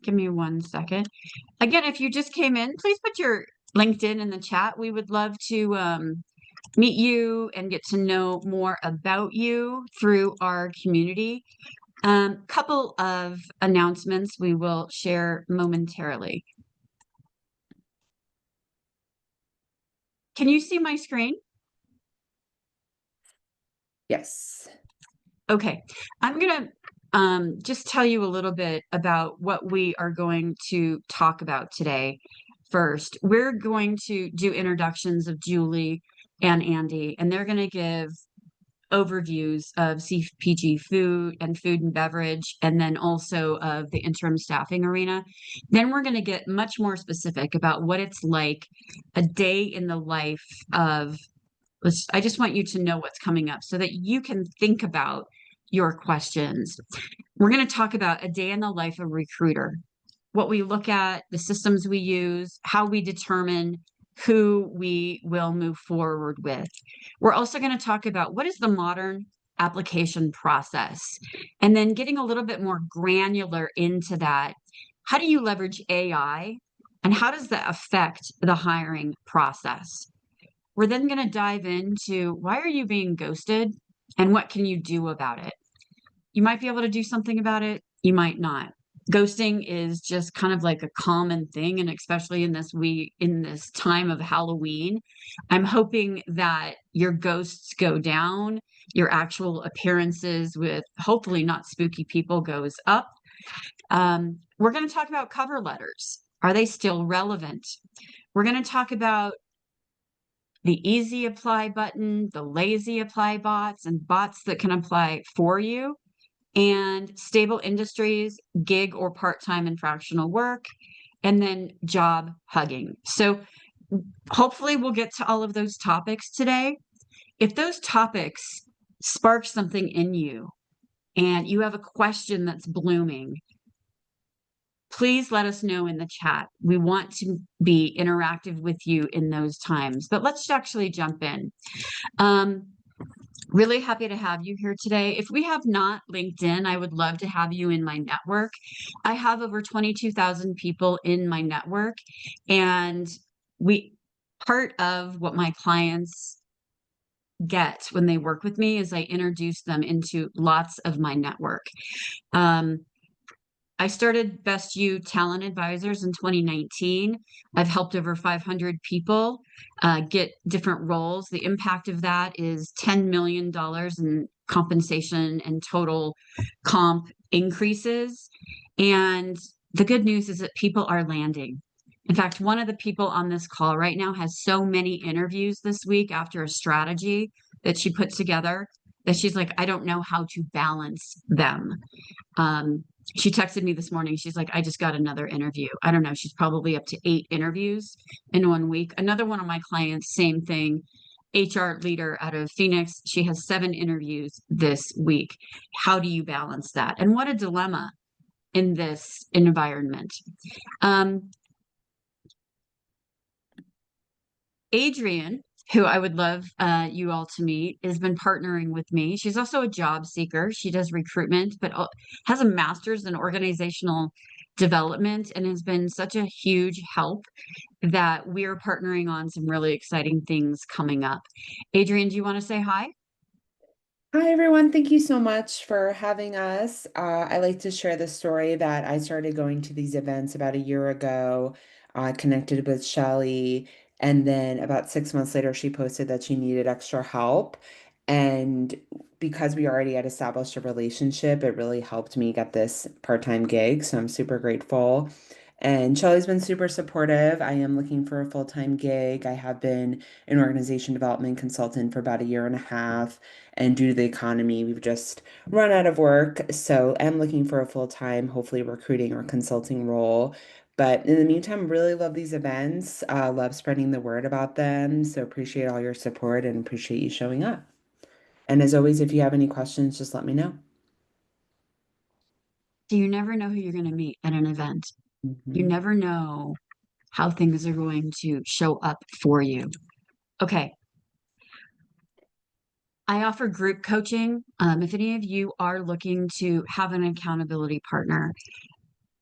Give me 1 second. Again, if you just came in, please put your LinkedIn in the chat. We would love to meet you and get to know more about you through our community. Couple of announcements we will share momentarily. Can you see my screen? Yes. Okay, I'm going to just tell you a little bit about what we are going to talk about today. First, we're going to do introductions of Julie and Andy, and they're going to give overviews of CPG food and beverage, and then also of the interim staffing arena. Then we're going to get much more specific about what it's like a day in the life of, I just want you to know what's coming up so that you can think about your questions. We're going to talk about a day in the life of a recruiter, what we look at, the systems we use, how we determine who we will move forward with. We're also going to talk about what is the modern application process, and then getting a little bit more granular into that. How do you leverage AI, and how does that affect the hiring process? We're then going to dive into why are you being ghosted and what can you do about it? You might be able to do something about it, you might not. Ghosting is just kind of like a common thing, and especially in this time of Halloween, I'm hoping that your ghosts go down, your actual appearances with hopefully not spooky people goes up. We're going to talk about cover letters. Are they still relevant? We're going to talk about the easy apply button, the lazy apply bots, and bots that can apply for you, and stable industries, gig or part-time and fractional work, and then job hugging. So hopefully we'll get to all of those topics today. If those topics spark something in you and you have a question that's blooming, please let us know in the chat. We want to be interactive with you in those times. But let's actually jump in. Really happy to have you here today. If we have not LinkedIn, I would love to have you in my network. I have over 22,000 people in my network, and part of what my clients get when they work with me is I introduce them into lots of my network. I started Best You Talent Advisors in 2019. I've helped over 500 people get different roles. The impact of that is $10 million in compensation and total comp increases. And the good news is that people are landing. In fact, one of the people on this call right now has so many interviews this week after a strategy that she put together that she's like, I don't know how to balance them. She texted me this morning. She's like, I just got another interview. I don't know. She's probably up to 8 interviews in 1 week. Another one of my clients, same thing, HR leader out of Phoenix. She has 7 interviews this week. How do you balance that? And what a dilemma in this environment. Adrian, who I would love you all to meet, has been partnering with me. She's also a job seeker. She does recruitment, but has a master's in organizational development and has been such a huge help that we're partnering on some really exciting things coming up. Adrian, do you want to say hi? Hi, everyone. Thank you so much for having us. I like to share the story that I started going to these events about a year ago, connected with Shelly, and then about 6 months later, she posted that she needed extra help. And because we already had established a relationship, it really helped me get this part-time gig. So I'm super grateful. And Shelly's been super supportive. I am looking for a full-time gig. I have been an organization development consultant for about a year and a half. And due to the economy, we've just run out of work. So I'm looking for a full-time, hopefully recruiting or consulting role. But in the meantime, really love these events, love spreading the word about them. So appreciate all your support and appreciate you showing up. And as always, if you have any questions, just let me know. So you never know who you're going to meet at an event. You Mhm. never know how things are going to show up for you. Okay. I offer group coaching. If any of you are looking to have an accountability partner,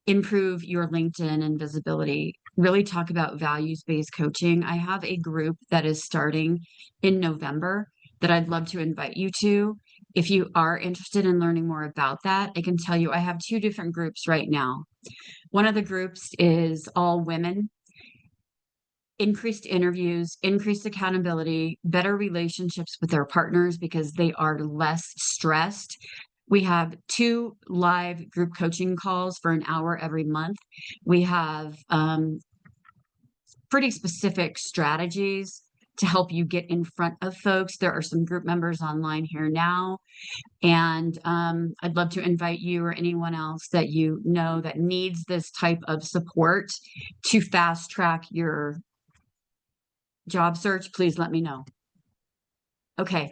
improve your LinkedIn and visibility, really talk about values-based coaching. I have a group that is starting in November that I'd love to invite you to. If you are interested in learning more about that, I can tell you I have two different groups right now. One of the groups is all women, increased interviews, increased accountability, better relationships with their partners because they are less stressed. We have 2 live group coaching calls for an hour every month. We have pretty specific strategies to help you get in front of folks. There are some group members online here now. And I'd love to invite you or anyone else that you know that needs this type of support to fast track your job search. Please let me know. Okay,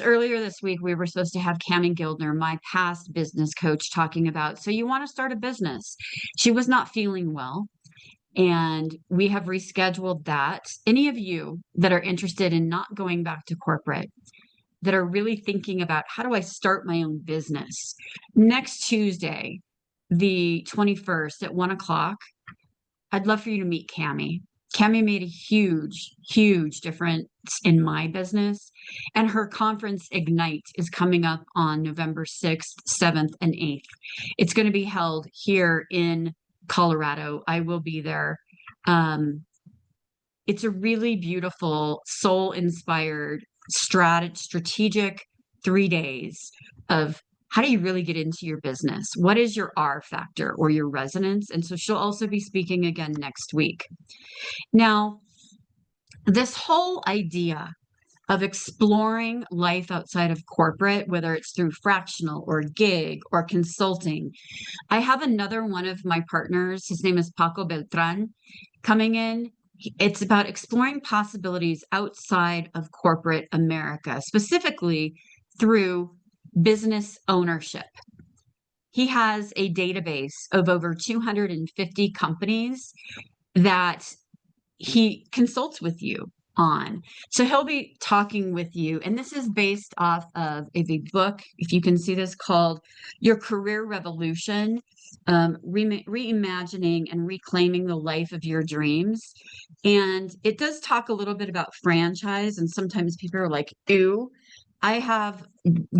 earlier this week, we were supposed to have Cami Gildner, my past business coach, talking about, so you want to start a business. She was not feeling well, and we have rescheduled that. Any of you that are interested in not going back to corporate, that are really thinking about how do I start my own business, next Tuesday, the 21st at 1 o'clock, I'd love for you to meet Cami. Cami made a huge, huge difference in my business. And her conference Ignite is coming up on November 6th, 7th, and 8th. It's going to be held here in Colorado. I will be there. It's a really beautiful, soul-inspired, strategic 3 days of how do you really get into your business? What is your R factor or your resonance? And so she'll also be speaking again next week. Now, this whole idea of exploring life outside of corporate, whether it's through fractional or gig or consulting. I have another one of my partners, his name is Paco Beltran, coming in. It's about exploring possibilities outside of corporate America, specifically through business ownership. He has a database of over 250 companies that he consults with you on. So he'll be talking with you, and this is based off of a book, if you can see this, called Your Career Revolution, Reimagining and Reclaiming the Life of Your Dreams. And it does talk a little bit about franchise, and sometimes people are like, ew. I have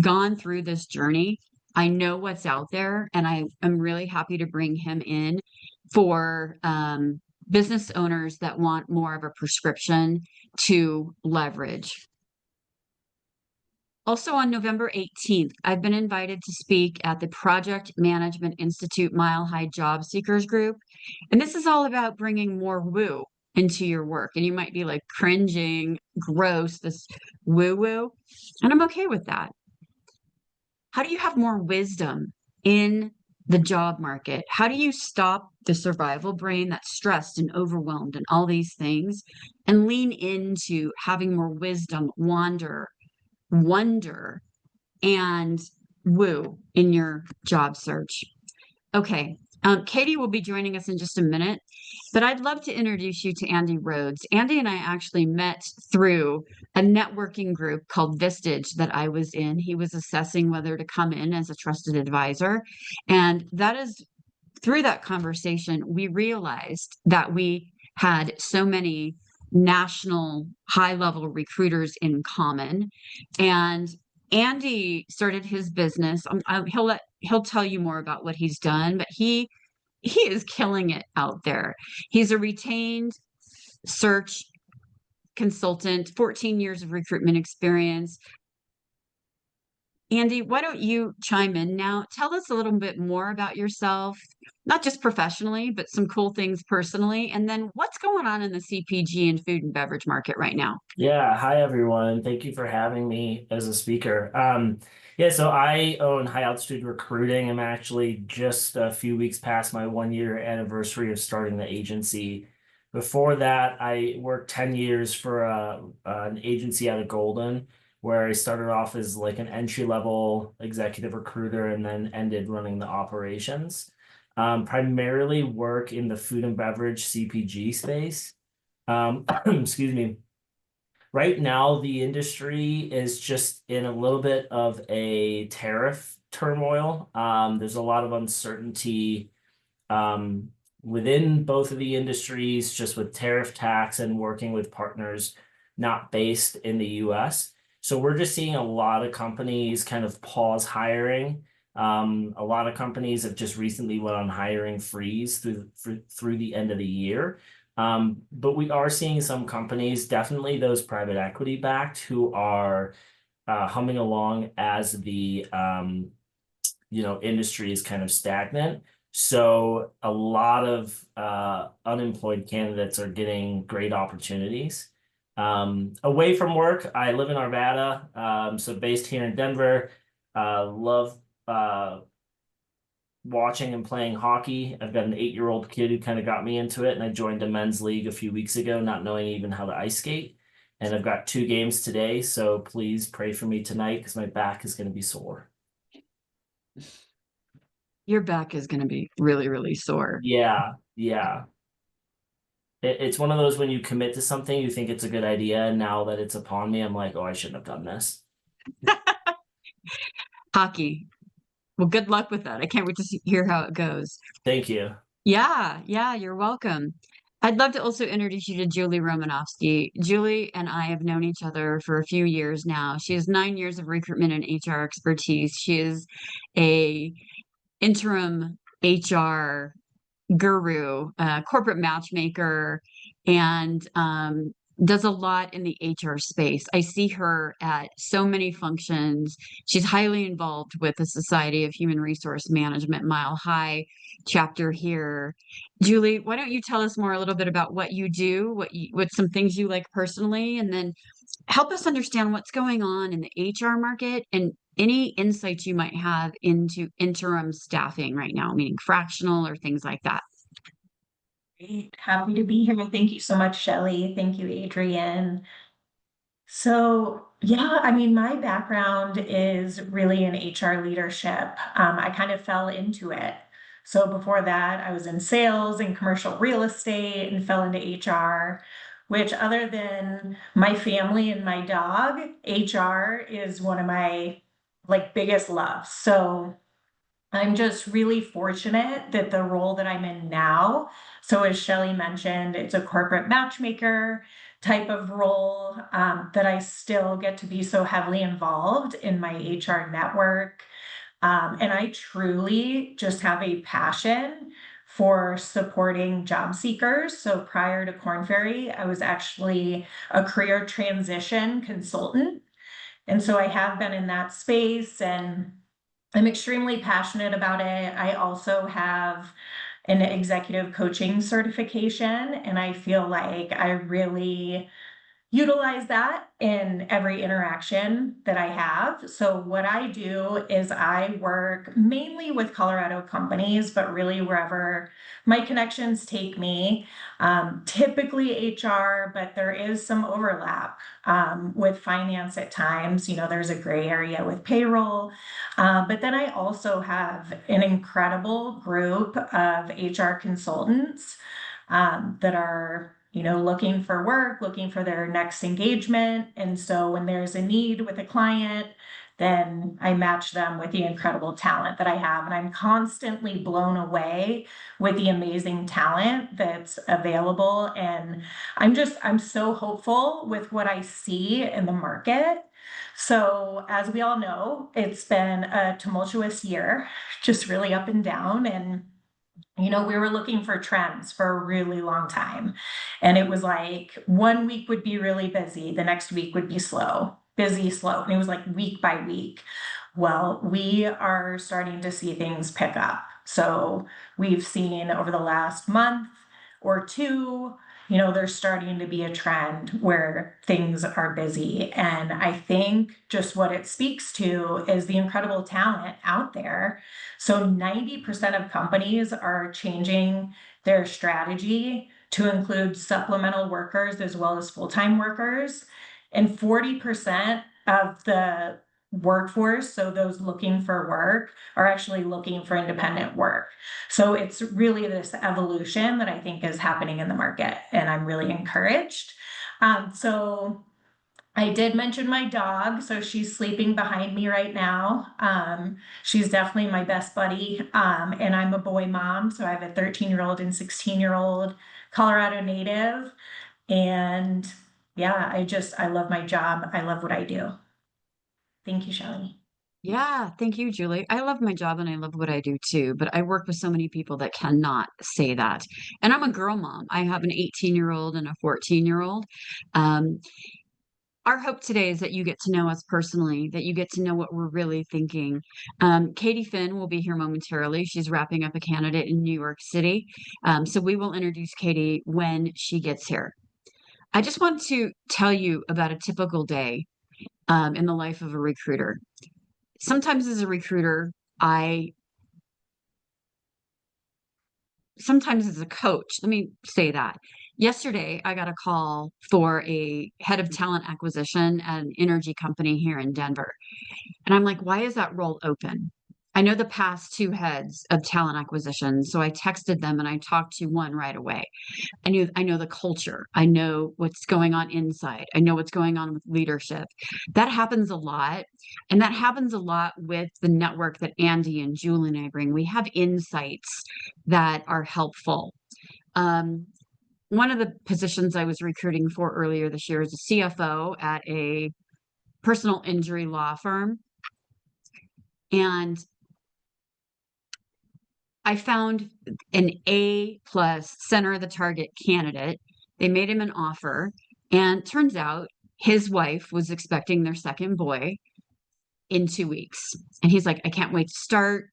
gone through this journey. I know what's out there, and I am really happy to bring him in for business owners that want more of a prescription to leverage. Also on November 18th, I've been invited to speak at the Project Management Institute Mile High Job Seekers Group. And this is all about bringing more woo into your work. And you might be like cringing, gross, this woo-woo. And I'm okay with that. How do you have more wisdom in the job market? How do you stop the survival brain that's stressed and overwhelmed and all these things and lean into having more wisdom, wonder, and woo in your job search? Okay. Katie will be joining us in just a minute, but I'd love to introduce you to Andy Rhodes. Andy and I actually met through a networking group called Vistage that I was in. He was assessing whether to come in as a trusted advisor. And that is through that conversation, we realized that we had so many national high-level recruiters in common. And Andy started his business. He'll tell you more about what he's done, but he is killing it out there. He's a retained search consultant, 14 years of recruitment experience. Andy, why don't you chime in now? Tell us a little bit more about yourself, not just professionally, but some cool things personally, and then what's going on in the CPG and food and beverage market right now? Yeah, hi everyone. Thank you for having me as a speaker. Yeah, so I own High Altitude Recruiting. I'm actually just a few weeks past my 1 year anniversary of starting the agency. Before that, I worked 10 years for an agency out of Golden, where I started off as like an entry-level executive recruiter and then ended running the operations. Primarily work in the food and beverage CPG space. Excuse me. Right now, the industry is just in a little bit of a tariff turmoil. There's a lot of uncertainty within both of the industries, just with tariff tax and working with partners not based in the US. So we're just seeing a lot of companies kind of pause hiring. A lot of companies have just recently went on hiring freeze through the end of the year. But we are seeing some companies, definitely those private equity backed, who are humming along as the industry is kind of stagnant. So a lot of unemployed candidates are getting great opportunities. Away from work, I live in Arvada, so based here in Denver. Love watching and playing hockey. I've got an 8-year-old kid who kind of got me into it, and I joined a men's league a few weeks ago, not knowing even how to ice skate. And I've got 2 games today, so please pray for me tonight because my back is going to be sore. Your back is going to be really, really sore. Yeah. It's one of those when you commit to something, you think it's a good idea, and now that it's upon me, I'm like, oh, I shouldn't have done this. Hockey. Well, good luck with that. I can't wait to hear how it goes. Thank you. Yeah, you're welcome. I'd love to also introduce you to Julie Romanofsky. Julie and I have known each other for a few years now. She has 9 years of recruitment and HR expertise. She is a interim HR guru, corporate matchmaker, and does a lot in the HR space. I see her at so many functions. She's highly involved with the Society of Human Resource Management Mile High chapter here. Julie, why don't you tell us more a little bit about what you do, what some things you like personally, and then help us understand what's going on in the HR market and any insights you might have into interim staffing right now, meaning fractional or things like that. Great. Happy to be here. Thank you so much, Shelley. Thank you, Adrienne. So, yeah, I mean, my background is really in HR leadership. I kind of fell into it. So, before that, I was in sales and commercial real estate and fell into HR, which, other than my family and my dog, HR is one of my biggest loves. So, I'm just really fortunate that the role that I'm in now, so as Shelley mentioned, it's a corporate matchmaker type of role, that I still get to be so heavily involved in my HR network. And I truly just have a passion for supporting job seekers. So prior to Korn Ferry, I was actually a career transition consultant. And so I have been in that space, and I'm extremely passionate about it. I also have an executive coaching certification, and I feel like I really utilize that in every interaction that I have. So what I do is I work mainly with Colorado companies, but really wherever my connections take me, typically HR, but there is some overlap with finance at times. There's a gray area with payroll. But then I also have an incredible group of HR consultants that are looking for work, looking for their next engagement. And so when there's a need with a client, then I match them with the incredible talent that I have. And I'm constantly blown away with the amazing talent that's available. And I'm so hopeful with what I see in the market. So as we all know, it's been a tumultuous year, just really up and down. And we were looking for trends for a really long time. And it was like 1 week would be really busy, the next week would be slow, busy, slow. And it was like week by week. Well, we are starting to see things pick up. So we've seen over the last month or two, there's starting to be a trend where things are busy. And I think just what it speaks to is the incredible talent out there. So 90% of companies are changing their strategy to include supplemental workers as well as full-time workers. And 40% of the workforce, so those looking for work, are actually looking for independent work. So it's really this evolution that I think is happening in the market, and I'm really encouraged. So I did mention my dog, so she's sleeping behind me right now. She's definitely my best buddy. And I'm a boy mom, so I have a 13-year-old and 16-year-old Colorado native. And yeah, I love my job. I love what I do. Thank you, Shelley. Yeah, thank you, Julie. I love my job and I love what I do too, but I work with so many people that cannot say that. And I'm a girl mom. I have an 18-year-old and a 14-year-old. Um, our hope today is that you get to know us personally, that you get to know what we're really thinking. Katie Finn will be here momentarily. She's wrapping up a candidate in New York City. So we will introduce Katie when she gets here. I just want to tell you about a typical day in the life of a recruiter. Sometimes as a recruiter, sometimes as a coach, let me say that. Yesterday, I got a call for a head of talent acquisition at an energy company here in Denver. And I'm like, why is that role open? I know the past two heads of talent acquisition. So I texted them and I talked to one right away. I know the culture. I know what's going on inside. I know what's going on with leadership. That happens a lot. And that happens a lot with the network that Andy and Julie and I bring. We have insights that are helpful. One of the positions I was recruiting for earlier this year is a CFO at a personal injury law firm. And I found an A+ center of the target candidate. They made him an offer, and turns out his wife was expecting their second boy in 2 weeks. And he's like, I can't wait to start.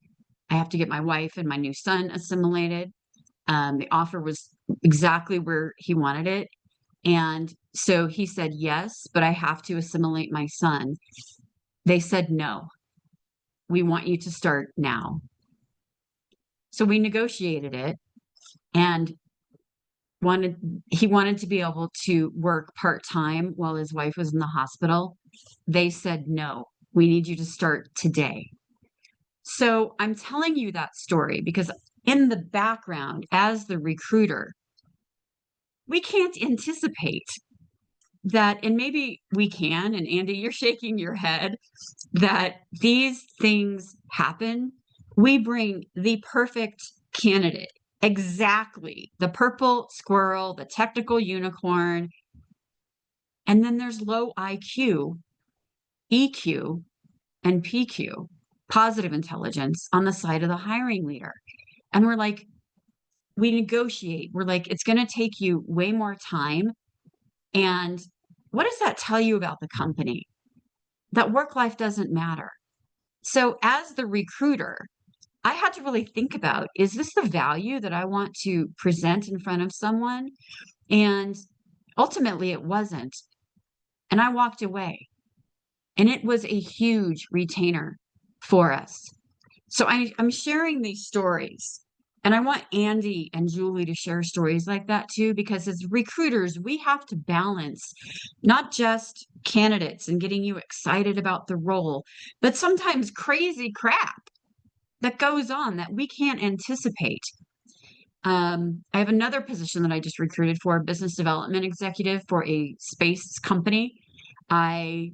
I have to get my wife and my new son assimilated. The offer was exactly where he wanted it. And so he said, yes, but I have to assimilate my son. They said, no, we want you to start now. So we negotiated it, and he wanted to be able to work part-time while his wife was in the hospital. They said, no, we need you to start today. So I'm telling you that story because in the background, as the recruiter, we can't anticipate that, and maybe we can, and Andy, you're shaking your head, that these things happen. We bring the perfect candidate, exactly the purple squirrel, the technical unicorn, and then there's low IQ, EQ, and PQ, positive intelligence, on the side of the hiring leader. And we're like, we negotiate. We're like, it's going to take you way more time. And what does that tell you about the company? That work life doesn't matter. So as the recruiter, I had to really think about, is this the value that I want to present in front of someone? And ultimately it wasn't. And I walked away. And it was a huge retainer for us. So I'm sharing these stories. And I want Andy and Julie to share stories like that too, because as recruiters, we have to balance not just candidates and getting you excited about the role, but sometimes crazy crap that goes on that we can't anticipate. I have another position that I just recruited for, a business development executive for a space company. I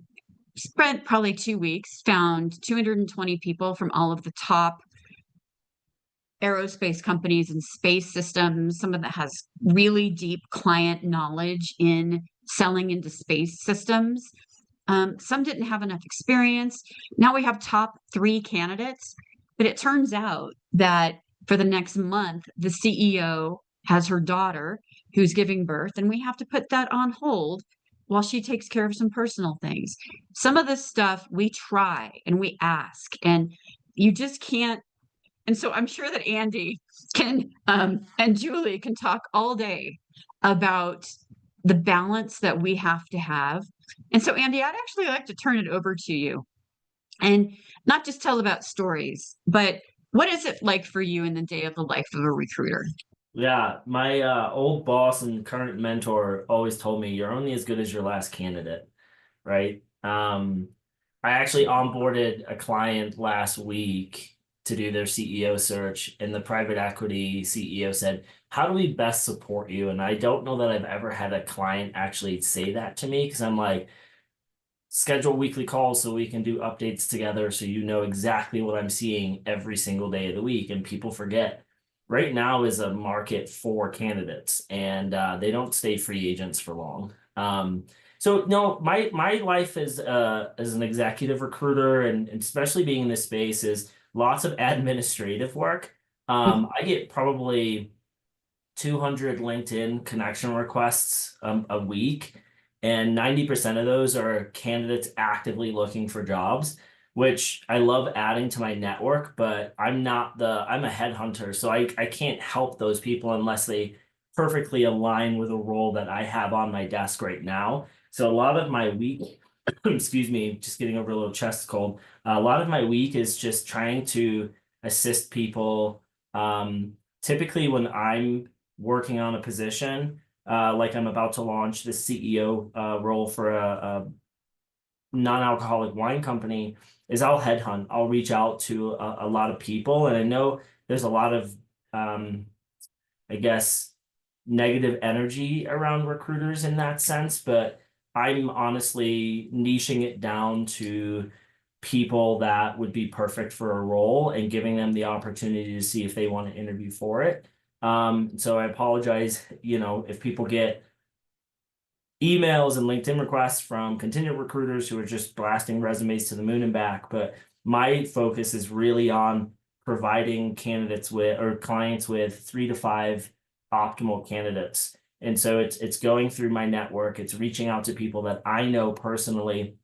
spent probably 2 weeks, found 220 people from all of the top aerospace companies and space systems, some of that has really deep client knowledge in selling into space systems. Some didn't have enough experience. Now we have top 3 candidates, but it turns out that for the next month, the CEO has her daughter who's giving birth, and we have to put that on hold while she takes care of some personal things. Some of this stuff we try and we ask, and you just can't. And so I'm sure that Andy can and Julie can talk all day about the balance that we have to have. And so, Andy, I'd actually like to turn it over to you and not just tell about stories, but what is it like for you in the day of the life of a recruiter? Yeah, my old boss and current mentor always told me you're only as good as your last candidate, right? I actually onboarded a client last week to do their CEO search, and the private equity CEO said, how do we best support you? And I don't know that I've ever had a client actually say that to me, because I'm like, schedule weekly calls so we can do updates together so you know exactly what I'm seeing every single day of the week. And people forget right now is a market for candidates, and they don't stay free agents for long. So no, my life as an executive recruiter, and especially being in this space, is lots of administrative work. I get probably 200 LinkedIn connection requests a week, and 90% of those are candidates actively looking for jobs, which I love adding to my network, but I'm a headhunter, so I can't help those people unless they perfectly align with a role that I have on my desk right now. So a lot of my week, excuse me, just getting over a little chest cold. A lot of my week is just trying to assist people. Typically when I'm working on a position, like I'm about to launch the CEO role for a non-alcoholic wine company, is I'll headhunt. I'll reach out to a lot of people, and I know there's a lot of, I guess, negative energy around recruiters in that sense, but I'm honestly niching it down to people that would be perfect for a role and giving them the opportunity to see if they want to interview for it. So I apologize, if people get emails and LinkedIn requests from contingent recruiters who are just blasting resumes to the moon and back, but my focus is really on providing candidates with, or clients with, 3 to 5 optimal candidates. And so it's going through my network, it's reaching out to people that I know personally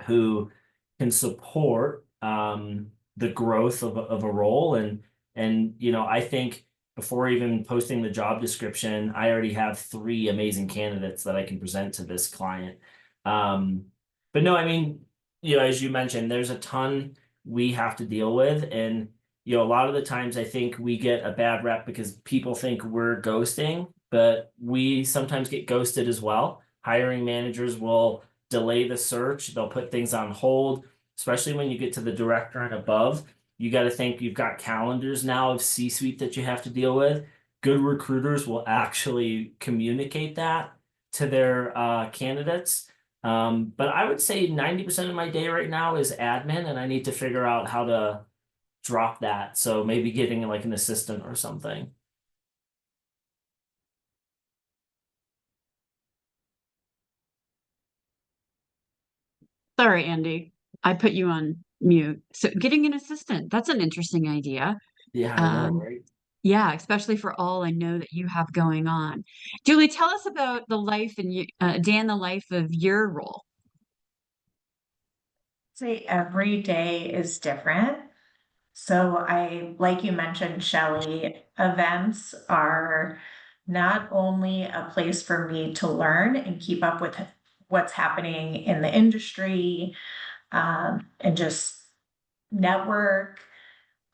who can support the growth of a role. And I think before even posting the job description, I already have 3 amazing candidates that I can present to this client. But no, I mean, as you mentioned, there's a ton we have to deal with. And a lot of the times I think we get a bad rep because people think we're ghosting, but we sometimes get ghosted as well. Hiring managers will delay the search, they'll put things on hold, especially when you get to the director and above. You got to think you've got calendars now of C-suite that you have to deal with. Good recruiters will actually communicate that to their candidates. But I would say 90% of my day right now is admin, and I need to figure out how to drop that. So maybe getting like an assistant or something. Sorry, Andy. I put you on mute. So getting an assistant, that's an interesting idea. Yeah, I know, Um, right? yeah, especially for all I know that you have going on. Julie, tell us about the life and Dan, the life of your role. Say every day is different. So like you mentioned, Shelley, events are not only a place for me to learn and keep up with what's happening in the industry, and just network.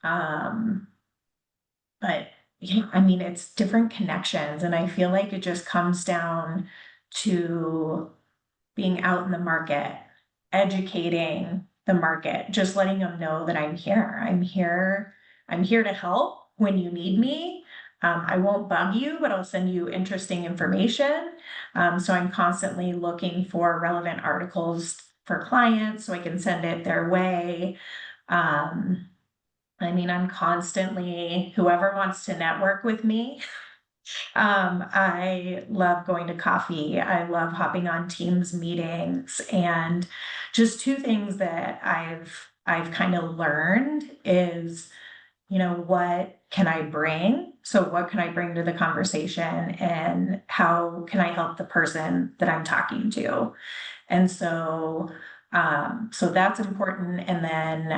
Um, but yeah, I mean, it's different connections. And I feel like it just comes down to being out in the market, educating the market, just letting them know that I'm here. I'm here to help when you need me. I won't bug you, but I'll send you interesting information. So I'm constantly looking for relevant articles for clients so I can send it their way. Um, I mean, I'm constantly, whoever wants to network with me, I love going to coffee. I love hopping on Teams meetings, and just 2 things that I've kind of learned is, what can I bring? So what can I bring to the conversation, and how can I help the person that I'm talking to? And so that's important. And then,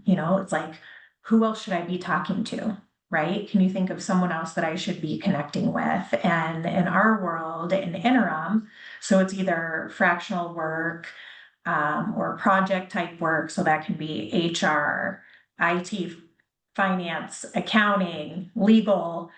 it's like, who else should I be talking to? Right? Can you think of someone else that I should be connecting with? And in our world, in interim, so it's either fractional work, or project type work. So that can be HR, IT, finance, accounting, legal,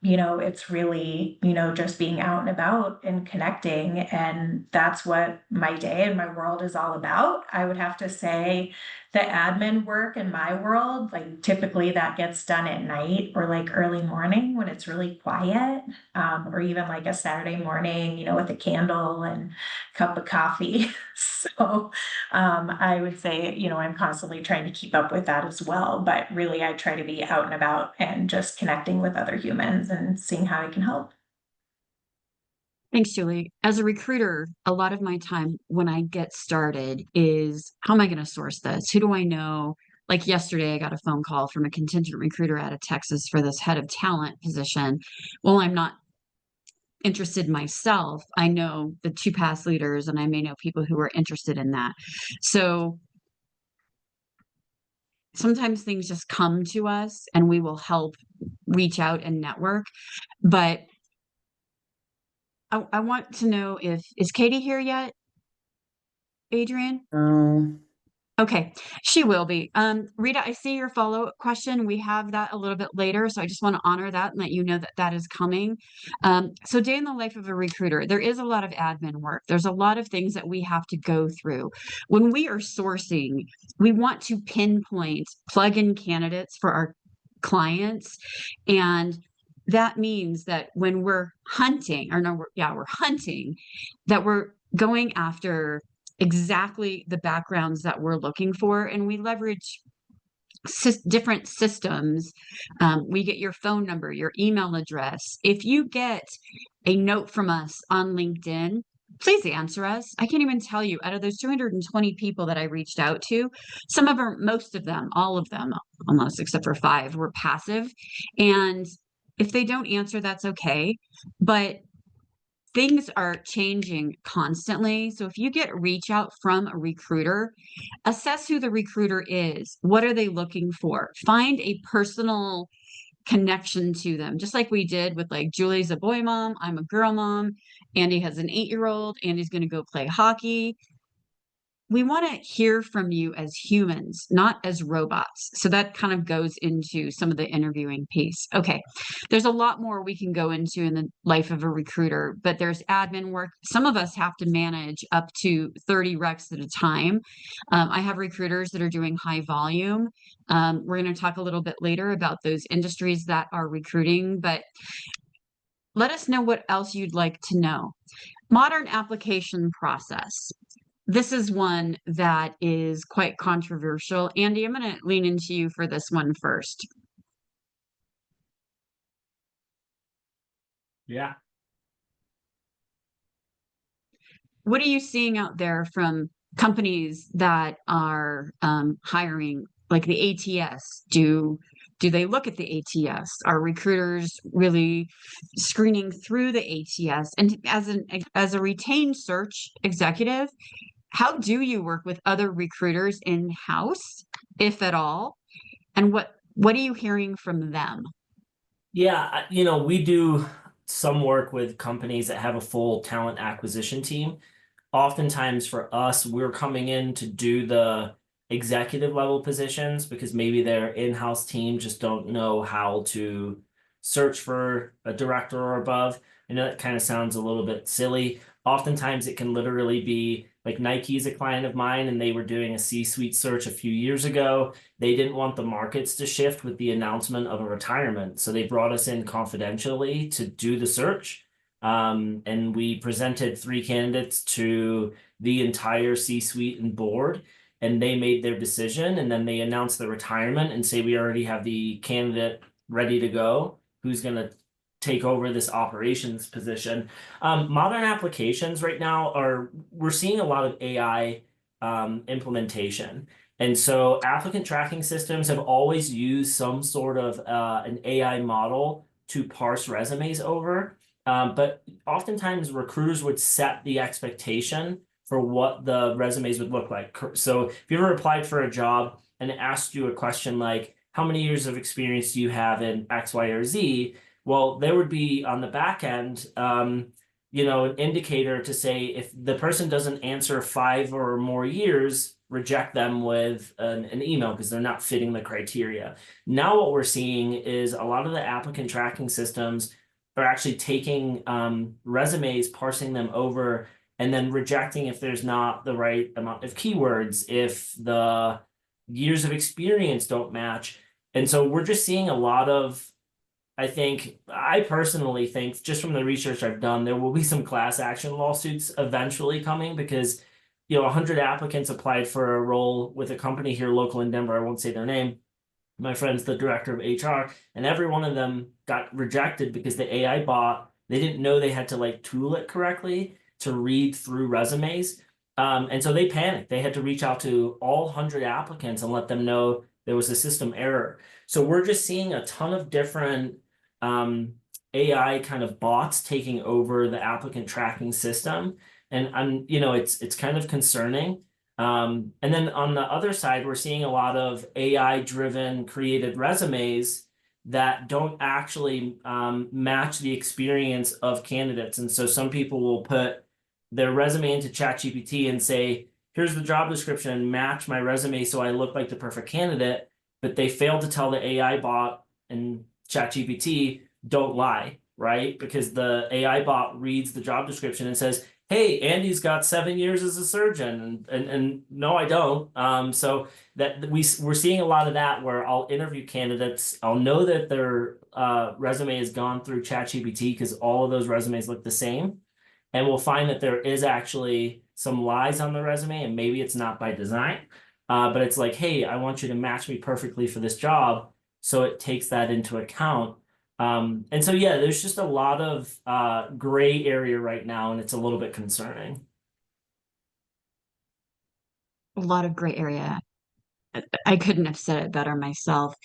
it's really, just being out and about and connecting. And that's what my day and my world is all about. I would have to say the admin work in my world, like typically that gets done at night or like early morning when it's really quiet, or even like a Saturday morning, with a candle and cup of coffee. So I would say, I'm constantly trying to keep up with that as well. But really, I try to be out and about and just connecting with other humans and seeing how I can help. Thanks, Julie. As a recruiter, a lot of my time when I get started is how am I going to source this? Who do I know? Like yesterday, I got a phone call from a contingent recruiter out of Texas for this head of talent position. Well, I'm not interested myself. I know the two past leaders, and I may know people who are interested in that. So sometimes things just come to us and we will reach out and network. But I want to know is Katie here yet, Adrian? Oh, Okay, she will be. Rita, I see your follow-up question. We have that a little bit later, so I just want to honor that and let you know that that is coming. So day in the life of a recruiter, there is a lot of admin work. There's a lot of things that we have to go through. When we are sourcing, we want to pinpoint plug-in candidates for our clients, and that means that when we're hunting, or no, we're hunting, that we're going after exactly the backgrounds that we're looking for, and we leverage different systems. We get your phone number, your email address. If you get a note from us on LinkedIn, please answer us. I can't even tell you, out of those 220 people that I reached out to, most of them, all of them, almost except for 5, were passive. And if they don't answer, that's okay. But things are changing constantly. So if you get reach out from a recruiter, assess who the recruiter is. What are they looking for? Find a personal connection to them, just like we did with like Julie's a boy mom, I'm a girl mom, Andy has an 8-year-old, Andy's going to go play hockey. We want to hear from you as humans, not as robots. So that kind of goes into some of the interviewing piece. Okay, there's a lot more we can go into in the life of a recruiter, but there's admin work. Some of us have to manage up to 30 recs at a time. I have recruiters that are doing high volume. We're going to talk a little bit later about those industries that are recruiting, but let us know what else you'd like to know. Modern application process. This is one that is quite controversial. Andy, I'm going to lean into you for this one first. Yeah. What are you seeing out there from companies that are hiring, like the ATS? Do they look at the ATS? Are recruiters really screening through the ATS? And as a retained search executive, how do you work with other recruiters in-house, if at all? And what are you hearing from them? Yeah, we do some work with companies that have a full talent acquisition team. Oftentimes for us, we're coming in to do the executive level positions because maybe their in-house team just don't know how to search for a director or above. I know that kind of sounds a little bit silly. Oftentimes it can literally be like Nike's a client of mine and they were doing a C-suite search a few years ago. They didn't want the markets to shift with the announcement of a retirement. So they brought us in confidentially to do the search. And we presented 3 candidates to the entire C-suite and board, and they made their decision. And then they announced the retirement and say, we already have the candidate ready to go, who's going to take over this operations position. Modern applications right now we're seeing a lot of AI implementation. And so applicant tracking systems have always used some sort of an AI model to parse resumes over. But oftentimes recruiters would set the expectation for what the resumes would look like. So if you ever applied for a job and it asked you a question like, how many years of experience do you have in X, Y, or Z? Well, there would be on the back end, an indicator to say if the person doesn't answer 5 or more years, reject them with an email because they're not fitting the criteria. Now what we're seeing is a lot of the applicant tracking systems are actually taking resumes, parsing them over, and then rejecting if there's not the right amount of keywords, if the years of experience don't match. And so we're just seeing a lot of, I personally think, just from the research I've done, there will be some class action lawsuits eventually coming because, 100 applicants applied for a role with a company here local in Denver. I won't say their name. My friend's the director of HR, and every one of them got rejected because the AI bot, they didn't know they had to like tool it correctly to read through resumes. And so they panicked. They had to reach out to all 100 applicants and let them know there was a system error. So we're just seeing a ton of different AI kind of bots taking over the applicant tracking system. And it's kind of concerning. And then on the other side, we're seeing a lot of AI-driven created resumes that don't actually match the experience of candidates. And so some people will put their resume into ChatGPT and say, here's the job description, match my resume so I look like the perfect candidate, but they fail to tell the AI bot and ChatGPT, don't lie, right? Because the AI bot reads the job description and says, hey, Andy's got 7 years as a surgeon, and no, I don't. So that we're seeing a lot of that where I'll interview candidates, I'll know that their resume has gone through ChatGPT because all of those resumes look the same, and we'll find that there is actually some lies on the resume, and maybe it's not by design, but it's like, hey, I want you to match me perfectly for this job, so it takes that into account. And so, yeah, there's just a lot of gray area right now, and it's a little bit concerning. A lot of gray area. I couldn't have said it better myself.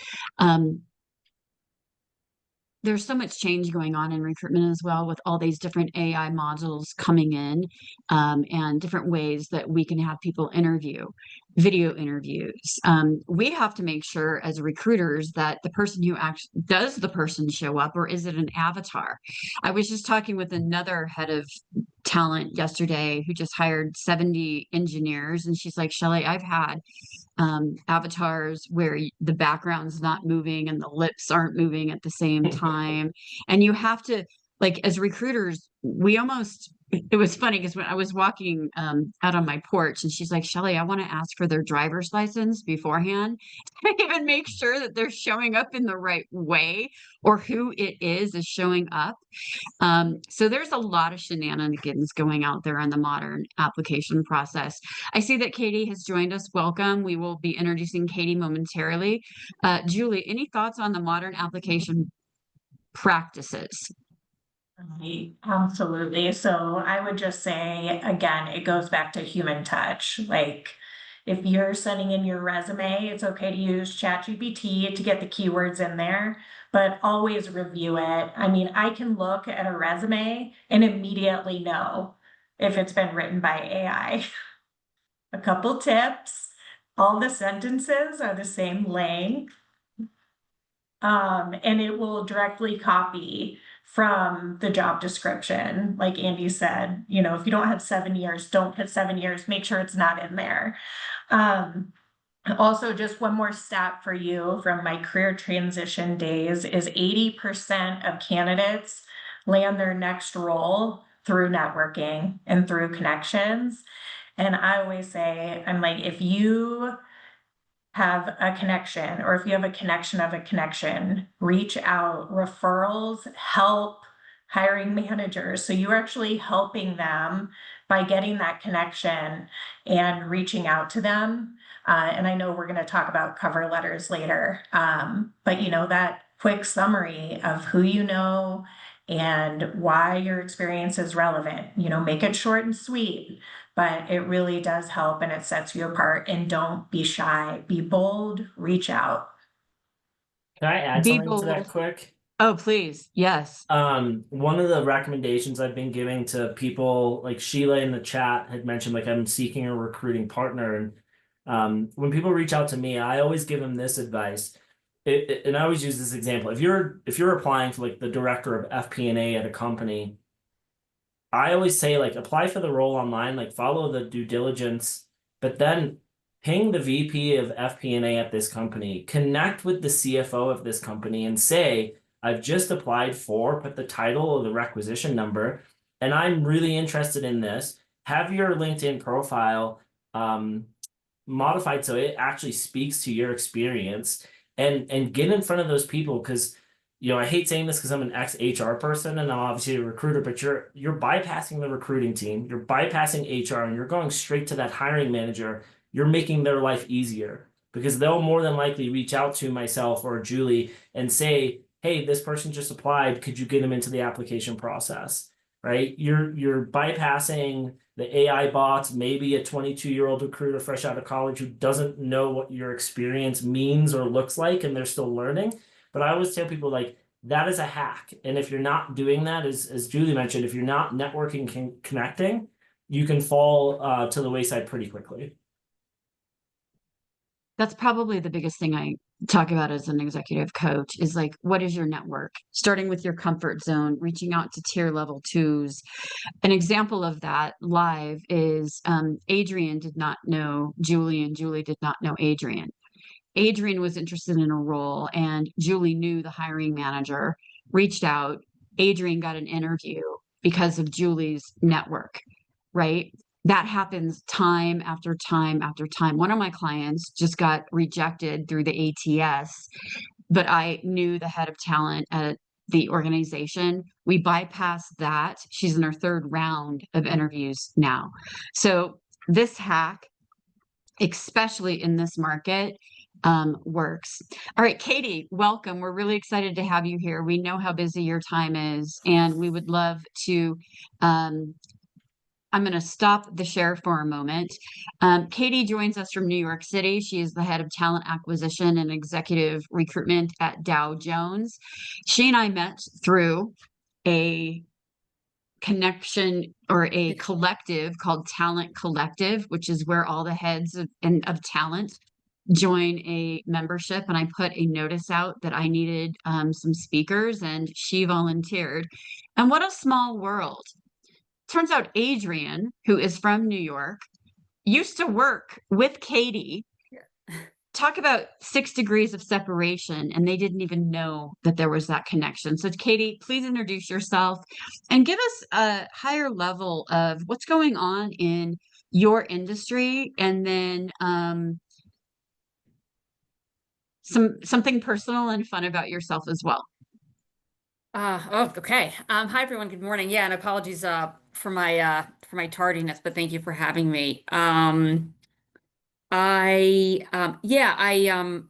There's so much change going on in recruitment as well with all these different AI modules coming in, and different ways that we can have people interview, video interviews. We have to make sure as recruiters that the person who actually does the person show up, or is it an avatar? I was just talking with another head of talent yesterday who just hired 70 engineers, and she's like, Shelley, I've had avatars where the background's not moving and the lips aren't moving at the same time. And you have to, like, as recruiters, it was funny because when I was walking out on my porch and she's like, Shelley, I want to ask for their driver's license beforehand to even make sure that they're showing up in the right way, or who it is showing up. So there's a lot of shenanigans going out there on the modern application process. I see that Katie has joined us. Welcome. We will be introducing Katie momentarily. Julie, any thoughts on the modern application practices? Right, absolutely. So I would just say, again, it goes back to human touch. Like, if you're sending in your resume, it's okay to use ChatGPT to get the keywords in there, but always review it. I mean, I can look at a resume and immediately know if it's been written by AI. A couple tips: all the sentences are the same length, and it will directly copy from the job description. Like Andy said, if you don't have 7 years, don't put 7 years, make sure it's not in there. Also, just one more stat for you from my career transition days is 80% of candidates land their next role through networking and through connections. And I always say, I'm like, if you have a connection, or if you have a connection of a connection, reach out. Referrals help hiring managers. So you're actually helping them by getting that connection and reaching out to them. And I know we're going to talk about cover letters later, but that quick summary of who you know and why your experience is relevant, make it short and sweet, but it really does help and it sets you apart. And don't be shy, be bold, reach out. Can I add Be something to that bold. quick? Oh, please. Yes. One of the recommendations I've been giving to people, like Sheila in the chat had mentioned, like, I'm seeking a recruiting partner. And when people reach out to me, I always give them this advice. And I always use this example. If you're applying for like the director of FP&A at a company, I always say, like, apply for the role online, like follow the due diligence, but then ping the VP of FP&A at this company, connect with the CFO of this company and say, I've just applied for, put the title or the requisition number, and I'm really interested in this. Have your LinkedIn profile modified so it actually speaks to your experience, and get in front of those people, because I hate saying this because I'm an ex-HR person and I'm obviously a recruiter, but you're bypassing the recruiting team, you're bypassing HR, and you're going straight to that hiring manager. You're making their life easier because they'll more than likely reach out to myself or Julie and say, hey, this person just applied, could you get them into the application process? Right? You're bypassing the AI bots, maybe a 22-year-old recruiter fresh out of college who doesn't know what your experience means or looks like, and they're still learning. But I always tell people, like, that is a hack. And if you're not doing that, as Julie mentioned, if you're not networking, connecting, you can fall to the wayside pretty quickly. That's probably the biggest thing I talk about as an executive coach is like, what is your network? Starting with your comfort zone, reaching out to tier level twos. An example of that live is Adrian did not know Julie and Julie did not know Adrian. Adrian was interested in a role and Julie knew the hiring manager, reached out. Adrian got an interview because of Julie's network, right? That happens time after time after time. One of my clients just got rejected through the ATS, but I knew the head of talent at the organization. We bypassed that. She's in her third round of interviews now. So this hack, especially in this market, works. All right, Katie, welcome. We're really excited to have you here. We know how busy your time is, and we would love to I'm going to stop the share for a moment. Katie joins us from New York City. She is the head of talent acquisition and executive recruitment at Dow Jones. She and I met through a connection or a collective called Talent Collective, which is where all the heads of talent join a membership. And I put a notice out that I needed some speakers, and she volunteered. And what a small world. Turns out Adrian, who is from New York, used to work with Katie. Talk about 6 degrees of separation, and they didn't even know that there was that connection. So Katie, please introduce yourself and give us a higher level of what's going on in your industry, and then something personal and fun about yourself as well. Okay. Hi everyone. Good morning. Yeah, and apologies for my tardiness, but thank you for having me. I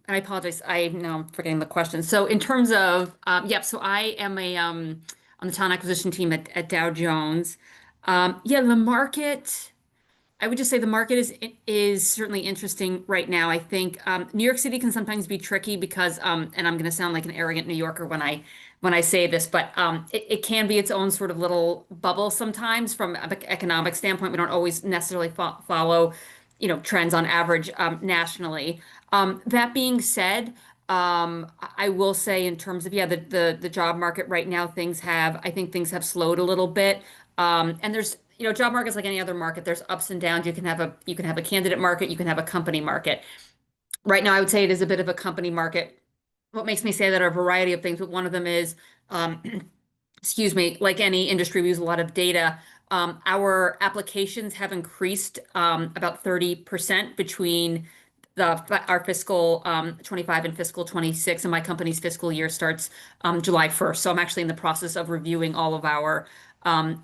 apologize. I know I'm forgetting the question. So in terms of so I am on the talent acquisition team at Dow Jones. The market. I would just say the market is certainly interesting right now. I think New York City can sometimes be tricky because, and I'm going to sound like an arrogant New Yorker when I say this, but it can be its own sort of little bubble sometimes from an economic standpoint. We don't always necessarily follow, trends on average nationally. That being said, I will say in terms of the job market right now, I think things have slowed a little bit. And there's job market's like any other market. There's ups and downs. You can have a candidate market. You can have a company market. Right now, I would say it is a bit of a company market. What makes me say that are a variety of things, but one of them is, excuse me, like any industry, we use a lot of data. Our applications have increased about 30% between our fiscal 25 and fiscal 26, and my company's fiscal year starts July 1st. So I'm actually in the process of reviewing all of our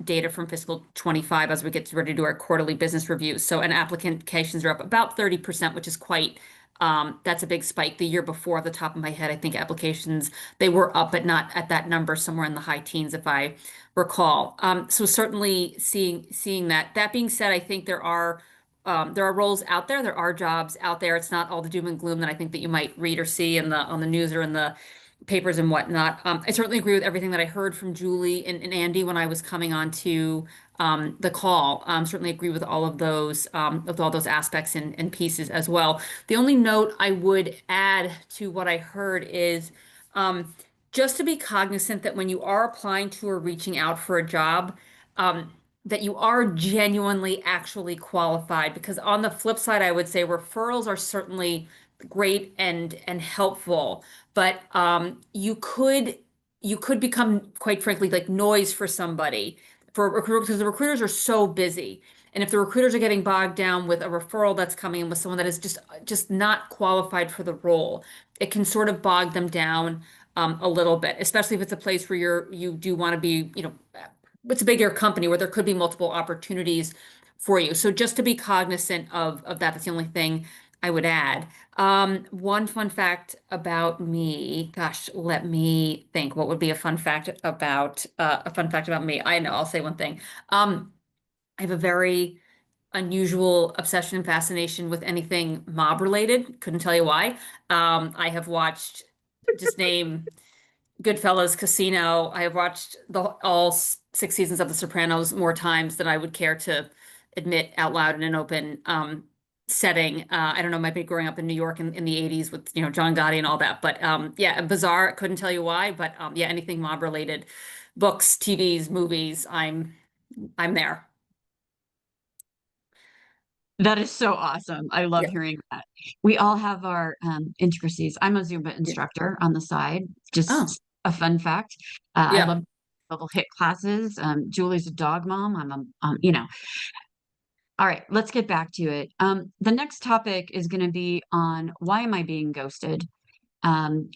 data from fiscal 25 as we get ready to do our quarterly business reviews. So, and applications are up about 30%, which is that's a big spike. The year before, off the top of my head, I think applications, they were up, but not at that number, somewhere in the high teens, if I recall. So certainly seeing that. That being said, I think there are roles out there. There are jobs out there. It's not all the doom and gloom that I think that you might read or see on the news or in the papers and whatnot. I certainly agree with everything that I heard from Julie and Andy when I was coming on to the call. Certainly agree with all of those aspects and pieces as well. The only note I would add to what I heard is just to be cognizant that when you are applying to or reaching out for a job, that you are genuinely actually qualified. Because on the flip side, I would say referrals are certainly great and helpful, but you could become, quite frankly, like noise for somebody for recruiters, because the recruiters are so busy. And if the recruiters are getting bogged down with a referral that's coming in with someone that is just not qualified for the role, it can sort of bog them down a little bit, especially if it's a place where you do want to be, it's a bigger company where there could be multiple opportunities for you. So just to be cognizant of that, that's the only thing I would add. One fun fact about me, gosh, let me think. What would be a fun fact about me? I know, I'll say one thing. I have a very unusual obsession and fascination with anything mob related. Couldn't tell you why. I have watched, just name Goodfellas, Casino. I have watched all 6 seasons of The Sopranos more times than I would care to admit out loud in an open setting. I don't know, might be growing up in New York in the 80s with, John Gotti and all that. But yeah, bizarre. Couldn't tell you why. But yeah, anything mob related, books, TVs, movies, I'm there. That is so awesome. I love Yeah. hearing that. We all have our intricacies. I'm a Zumba Yeah. instructor on the side. Oh, Just a fun fact. I yeah. love level hit classes. Julie's a dog mom. I'm a, all right, let's get back to it. The next topic is going to be on why am I being ghosted? Um,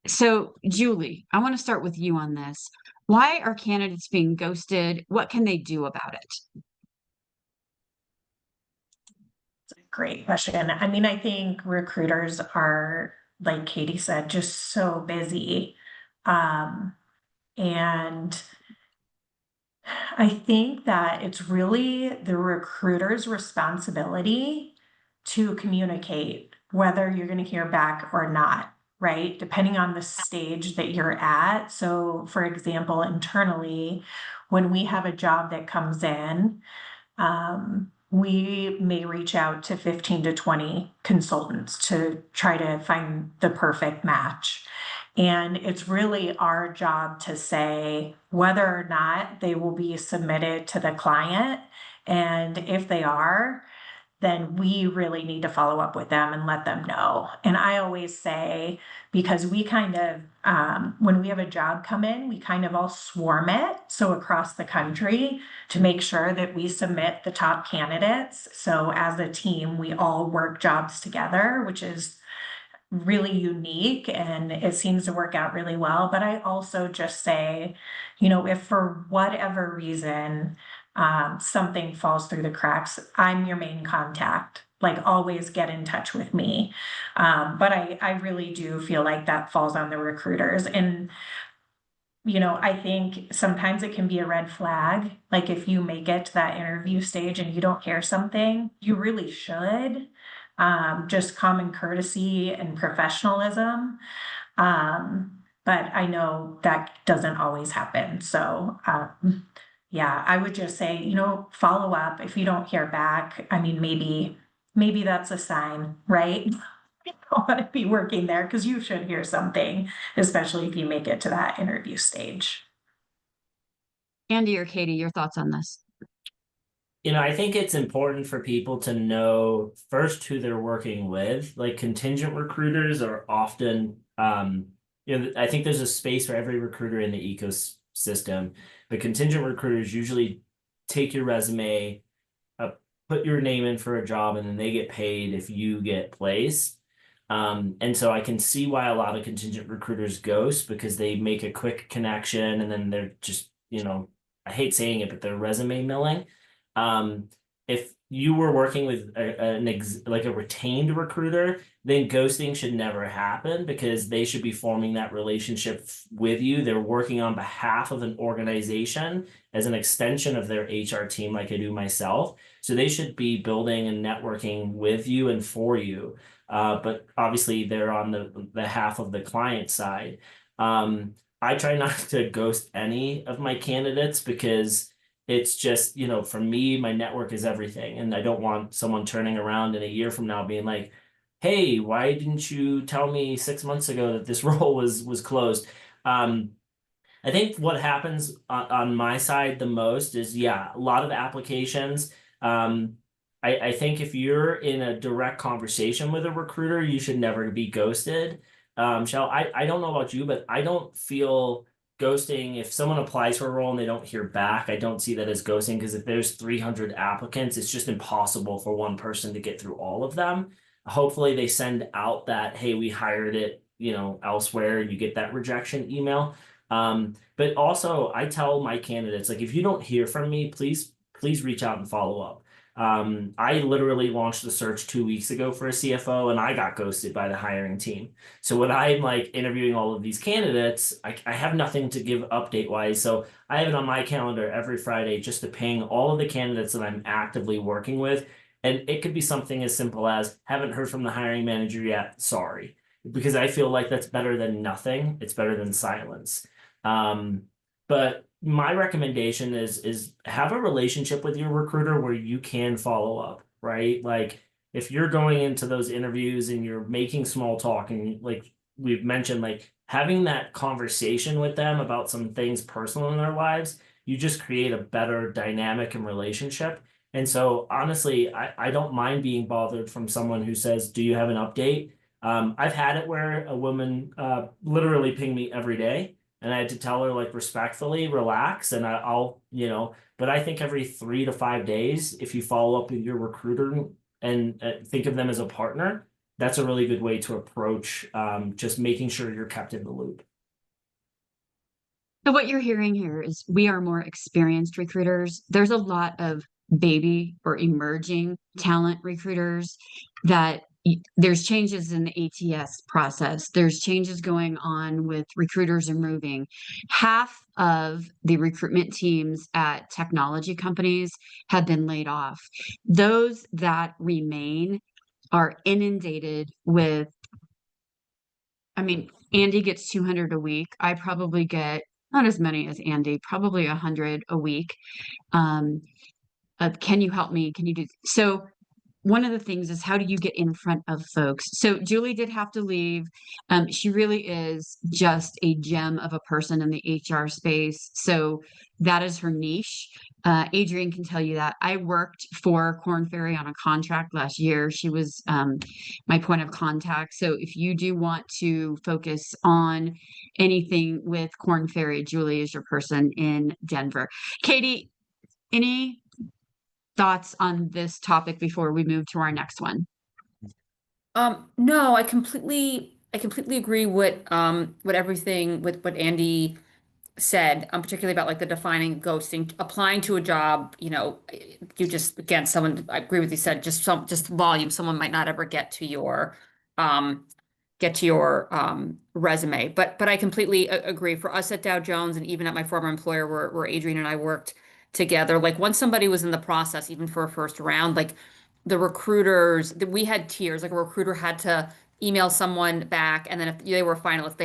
so Julie, I want to start with you on this. Why are candidates being ghosted? What can they do about it? Great question. I mean, I think recruiters are, like Katie said, just so busy. Um, and I think that it's really the recruiter's responsibility to communicate whether you're going to hear back or not, right? Depending on the stage that you're at. So, for example, internally, when we have a job that comes in, we may reach out to 15 to 20 consultants to try to find the perfect match. And it's really our job to say whether or not they will be submitted to the client. And if they are, then we really need to follow up with them and let them know. And I always say, because we kind of, when we have a job come in, we kind of all swarm it. So across the country to make sure that we submit the top candidates. So as a team, we all work jobs together, which is really unique and it seems to work out really well. But I also just say, if for whatever reason something falls through the cracks, I'm your main contact. Like, always get in touch with me. But I really do feel like that falls on the recruiters. And I think sometimes it can be a red flag. Like, if you make it to that interview stage and you don't hear something, you really should. Just common courtesy and professionalism. But I know that doesn't always happen. So, yeah, I would just say, follow up. If you don't hear back, I mean, maybe that's a sign, right? You don't want to be working there because you should hear something, especially if you make it to that interview stage. Andy or Katie, your thoughts on this? I think it's important for people to know first who they're working with. Like, contingent recruiters are often, I think there's a space for every recruiter in the ecosystem. But contingent recruiters usually take your resume, put your name in for a job, and then they get paid if you get placed. And so I can see why a lot of contingent recruiters ghost, because they make a quick connection and then they're just, I hate saying it, but they're resume milling. If you were working with a retained recruiter, then ghosting should never happen, because they should be forming that relationship with you. They're working on behalf of an organization as an extension of their HR team, like I do myself. So they should be building and networking with you and for you. But obviously they're on the half of the client side. I try not to ghost any of my candidates, because it's just, for me, my network is everything. And I don't want someone turning around in a year from now being like, hey, why didn't you tell me 6 months ago that this role was closed? I think what happens on my side the most is, yeah, a lot of applications. Um, I think if you're in a direct conversation with a recruiter, you should never be ghosted. I don't know about you, but I don't feel ghosting. If someone applies for a role and they don't hear back, I don't see that as ghosting, because if there's 300 applicants, it's just impossible for one person to get through all of them. Hopefully they send out that, hey, we hired it, elsewhere, and you get that rejection email. But also I tell my candidates, like, if you don't hear from me, please reach out and follow up. I literally launched the search 2 weeks ago for a CFO, and I got ghosted by the hiring team. So when I'm like interviewing all of these candidates, I have nothing to give update wise. So I have it on my calendar every Friday just to ping all of the candidates that I'm actively working with. And it could be something as simple as, haven't heard from the hiring manager yet, sorry. Because I feel like that's better than nothing. It's better than silence. Um, but my recommendation is have a relationship with your recruiter where you can follow up, right? Like, if you're going into those interviews and you're making small talk, and like we've mentioned, like having that conversation with them about some things personal in their lives, you just create a better dynamic and relationship. And so honestly, I don't mind being bothered from someone who says, do you have an update? I've had it where a woman literally pinged me every day, and I had to tell her, like, respectfully, relax, and I'll, but I think every 3 to 5 days, if you follow up with your recruiter and think of them as a partner, that's a really good way to approach just making sure you're kept in the loop. So what you're hearing here is we are more experienced recruiters. There's a lot of baby or emerging talent recruiters that there's changes in the ATS process. There's changes going on with recruiters are moving. Half of the recruitment teams at technology companies have been laid off. Those that remain are inundated with, I mean, Andy gets 200 a week. I probably get not as many as Andy, probably 100 a week. Um, can you help me? Can you do so? One of the things is, how do you get in front of folks? So Julie did have to leave. She really is just a gem of a person in the HR space. So that is her niche. Adrienne can tell you that. I worked for Korn Ferry on a contract last year. She was my point of contact. So if you do want to focus on anything with Korn Ferry, Julie is your person in Denver. Katie, any thoughts on this topic before we move to our next one? No, I completely agree with everything with what Andy said, particularly about like the defining ghosting, applying to a job, you just, again, someone, I agree with you said, just volume, someone might not ever um, resume. But I completely agree. For us at Dow Jones, and even at my former employer where Adrienne and I worked together, like once somebody was in the process, even for a first round, like the recruiters, we had tiers, like a recruiter had to email someone back, and then if they were a finalist,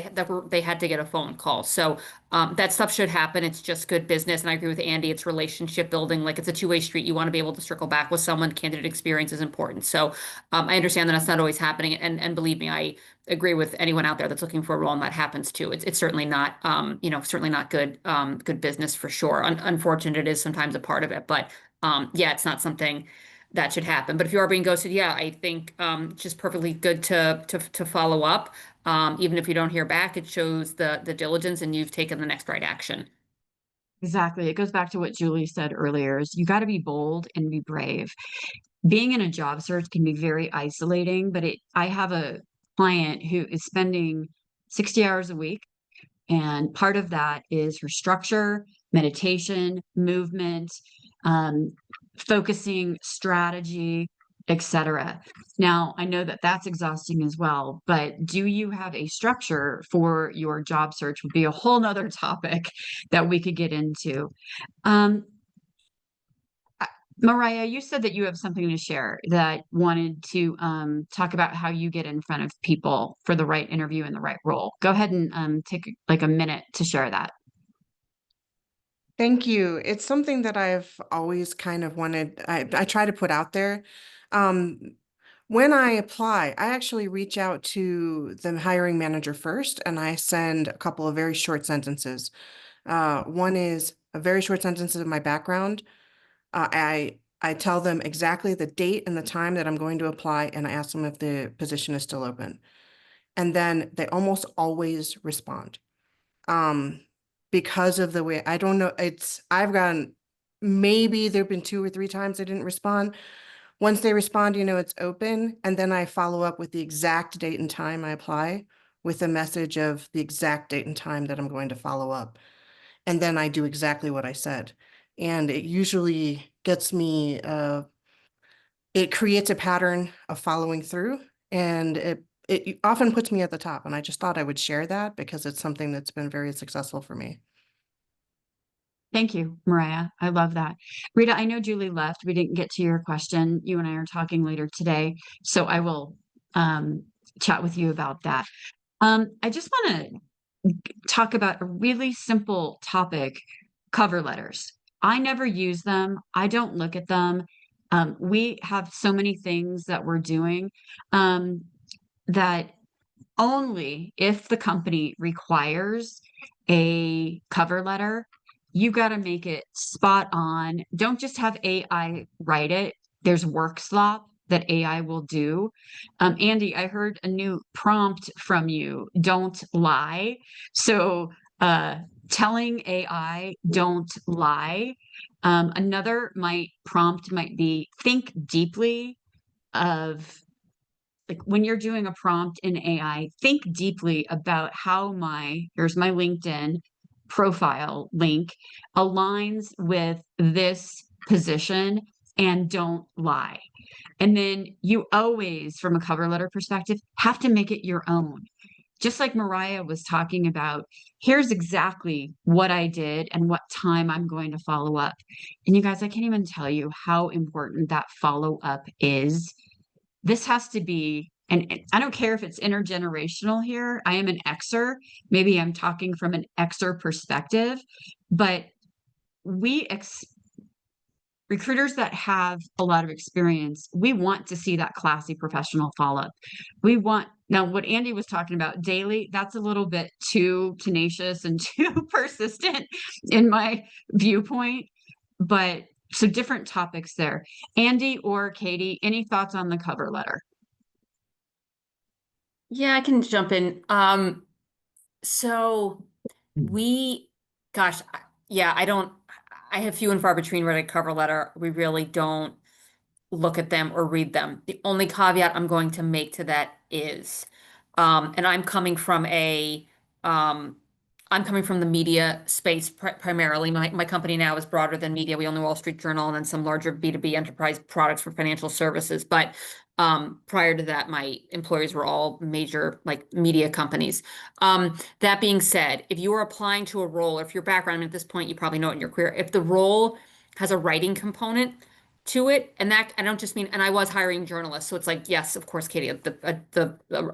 they had to get a phone call. So that stuff should happen. It's just good business. And I agree with Andy, it's relationship building. Like, it's a two-way street. You want to be able to circle back with someone. Candidate experience is important. So I understand that that's not always happening. And believe me, I agree with anyone out there that's looking for a role, and that happens too. It's certainly not, certainly not good business for sure. Unfortunate, it is sometimes a part of it, but yeah, it's not something that should happen. But if you are being ghosted, yeah, I think it's just perfectly good to follow up. Even if you don't hear back, it shows the diligence and you've taken the next right action. Exactly. It goes back to what Julie said earlier, is you got to be bold and be brave. Being in a job search can be very isolating, but I have a client who is spending 60 hours a week, and part of that is her structure, meditation, movement, um, focusing, strategy, etc. Now, I know that that's exhausting as well, but do you have a structure for your job search would be a whole nother topic that we could get into. Um, Mariah, you said that you have something to share, that wanted to talk about how you get in front of people for the right interview and the right role. Go ahead and take like a minute to share that. Thank you. It's something that I've always kind of wanted, I try to put out there. Um, when I apply, I actually reach out to the hiring manager first, and I send a couple of very short sentences. One is a very short sentence of my background. I tell them exactly the date and the time that I'm going to apply, and I ask them if the position is still open. And then they almost always respond. Because of the way, I don't know, I've gotten, maybe there've been 2 or 3 times they didn't respond. Once they respond, it's open, and then I follow up with the exact date and time I apply with a message of the exact date and time that I'm going to follow up. And then I do exactly what I said. And it usually gets me, it creates a pattern of following through, and it often puts me at the top. And I just thought I would share that because it's something that's been very successful for me. Thank you, Mariah. I love that. Rita, I know Julie left. We didn't get to your question. You and I are talking later today, so I will chat with you about that. I just want to talk about a really simple topic, cover letters. I never use them. I don't look at them. We have so many things that we're doing that only if the company requires a cover letter, you got to make it spot on. Don't just have AI write it. There's work slop that AI will do. Andy, I heard a new prompt from you. Don't lie. So telling AI don't lie. Another prompt might be think deeply of like when you're doing a prompt in AI, think deeply about how here's my LinkedIn profile link aligns with this position and don't lie. And then you always, from a cover letter perspective, have to make it your own. Just like Mariah was talking about, here's exactly what I did and what time I'm going to follow up. And you guys, I can't even tell you how important that follow up is. This has to be, and I don't care if it's intergenerational here. I am an Xer. Maybe I'm talking from an Xer perspective, but recruiters that have a lot of experience, we want to see that classy professional follow-up. Now what Andy was talking about daily, that's a little bit too tenacious and too persistent in my viewpoint, but so different topics there. Andy or Katie, any thoughts on the cover letter? Yeah, I can jump in. So gosh, yeah, I have few and far between where I cover letter. We really don't look at them or read them. The only caveat I'm going to make to that is, and um, I'm coming from the media space primarily. My company now is broader than media. We own the Wall Street Journal and then some larger B2B enterprise products for financial services. But prior to that, my employers were all major like media companies. That being said, if you are applying to a role, or if your background at this point, you probably know it in your career, if the role has a writing component to it, and that I don't just mean, and I was hiring journalists, so it's like, yes, of course, Katie, a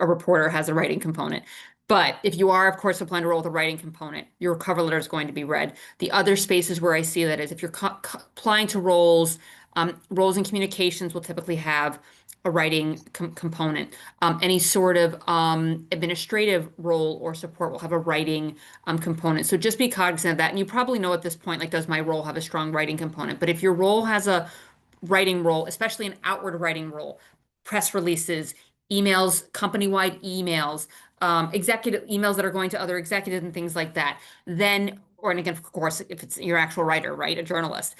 reporter has a writing component. But if you are, of course, applying to a role with a writing component, your cover letter is going to be read. The other spaces where I see that is if you're applying to roles in communications will typically have a writing component. Any sort of administrative role or support will have a writing component. So just be cognizant of that. And you probably know at this point, like, does my role have a strong writing component? But if your role has a writing role, especially an outward writing role, press releases, emails, company-wide emails, executive emails that are going to other executives and things like that, then, and again, of course, if it's your actual writer, right, a journalist,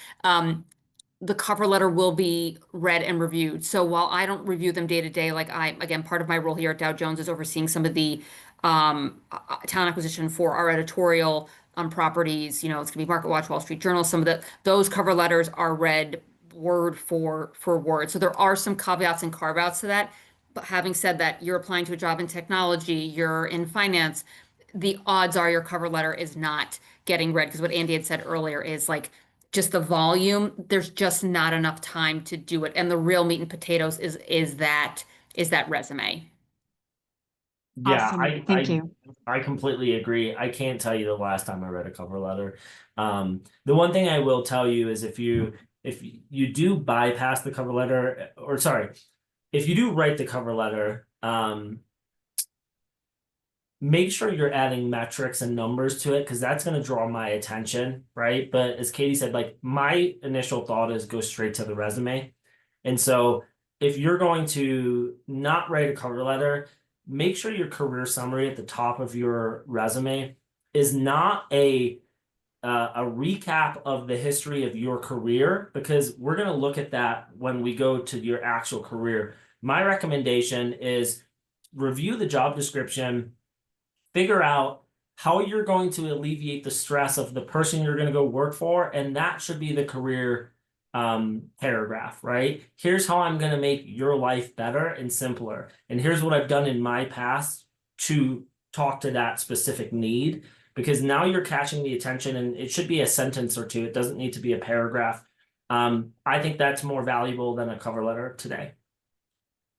the cover letter will be read and reviewed. So while I don't review them day to day, like again, part of my role here at Dow Jones is overseeing some of the talent acquisition for our editorial properties. It's gonna be MarketWatch, Wall Street Journal. Some of those cover letters are read word for word. So there are some caveats and carve-outs to that. But having said that, you're applying to a job in technology, you're in finance, the odds are your cover letter is not getting read, because what Andy had said earlier is like just the volume, there's just not enough time to do it. And the real meat and potatoes is that resume. Yeah, Awesome. Thank you. I completely agree. I can't tell you the last time I read a cover letter. The one thing I will tell you is if you do bypass the cover letter, or sorry, if you do write the cover letter, make sure you're adding metrics and numbers to it, because that's going to draw my attention, right? But as Katie said, like, my initial thought is go straight to the resume. And so if you're going to not write a cover letter, make sure your career summary at the top of your resume is not a recap of the history of your career, because we're going to look at that when we go to your actual career. My recommendation is review the job description, figure out how you're going to alleviate the stress of the person you're going to go work for, and that should be the career paragraph, right? Here's how I'm going to make your life better and simpler, and here's what I've done in my past to talk to that specific need, because now you're catching the attention, and it should be a sentence or two. It doesn't need to be a paragraph. I think that's more valuable than a cover letter today.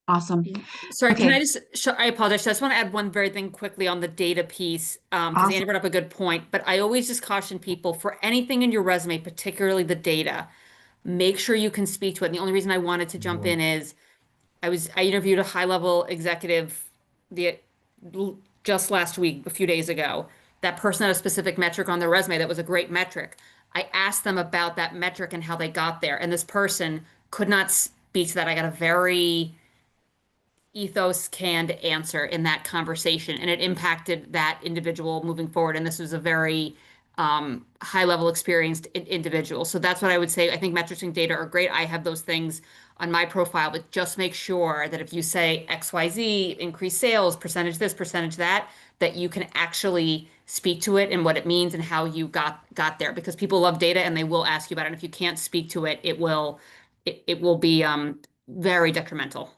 Awesome. Sorry, Okay. can I just, I apologize. I just want to add one very thing quickly on the data piece, because Awesome. Andy brought up a good point, but I always just caution people for anything in your resume, particularly the data, make sure you can speak to it. And the only reason I wanted to jump in is I interviewed a high-level executive just last week, a few days ago. That person had a specific metric on their resume that was a great metric. I asked them about that metric and how they got there, and this person could not speak to that. I got a very ethos canned answer in that conversation, and it impacted that individual moving forward. And this was a very high level experienced individual. So that's what I would say. I think metrics and data are great. I have those things on my profile, but just make sure that if you say XYZ, increase sales, percentage this, percentage that, that you can actually speak to it and what it means and how you got there, because people love data and they will ask you about it. And if you can't speak to it, it will be very detrimental.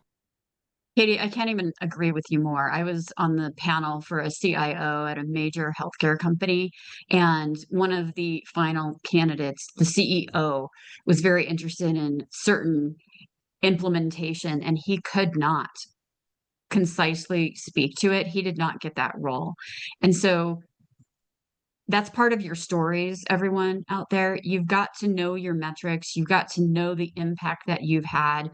Katie, I can't even agree with you more. I was on the panel for a CIO at a major healthcare company, and one of the final candidates, the CEO, was very interested in certain implementation, and he could not concisely speak to it. He did not get that role. And so that's part of your stories, everyone out there. You've got to know your metrics. You've got to know the impact that you've had.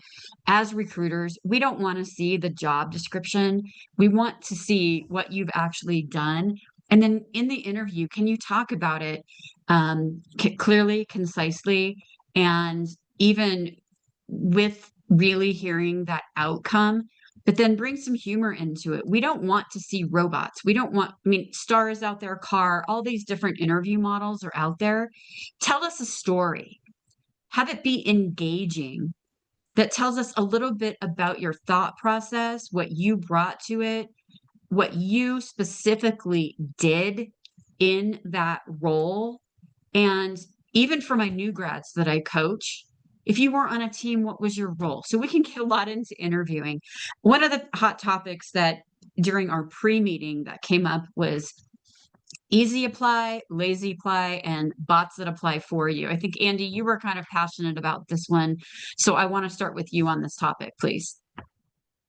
As recruiters, we don't want to see the job description. We want to see what you've actually done. And then in the interview, can you talk about it clearly, concisely, and even with really hearing that outcome, but then bring some humor into it. We don't want to see robots. We don't want, I mean, stars out there, car, all these different interview models are out there. Tell us a story. Have it be engaging, that tells us a little bit about your thought process, what you brought to it, what you specifically did in that role. And even for my new grads that I coach, if you weren't on a team, what was your role? So we can get a lot into interviewing. One of the hot topics that during our pre-meeting that came up was easy apply, lazy apply, and bots that apply for you. I think, Andy, you were kind of passionate about this one. So I want to start with you on this topic, please.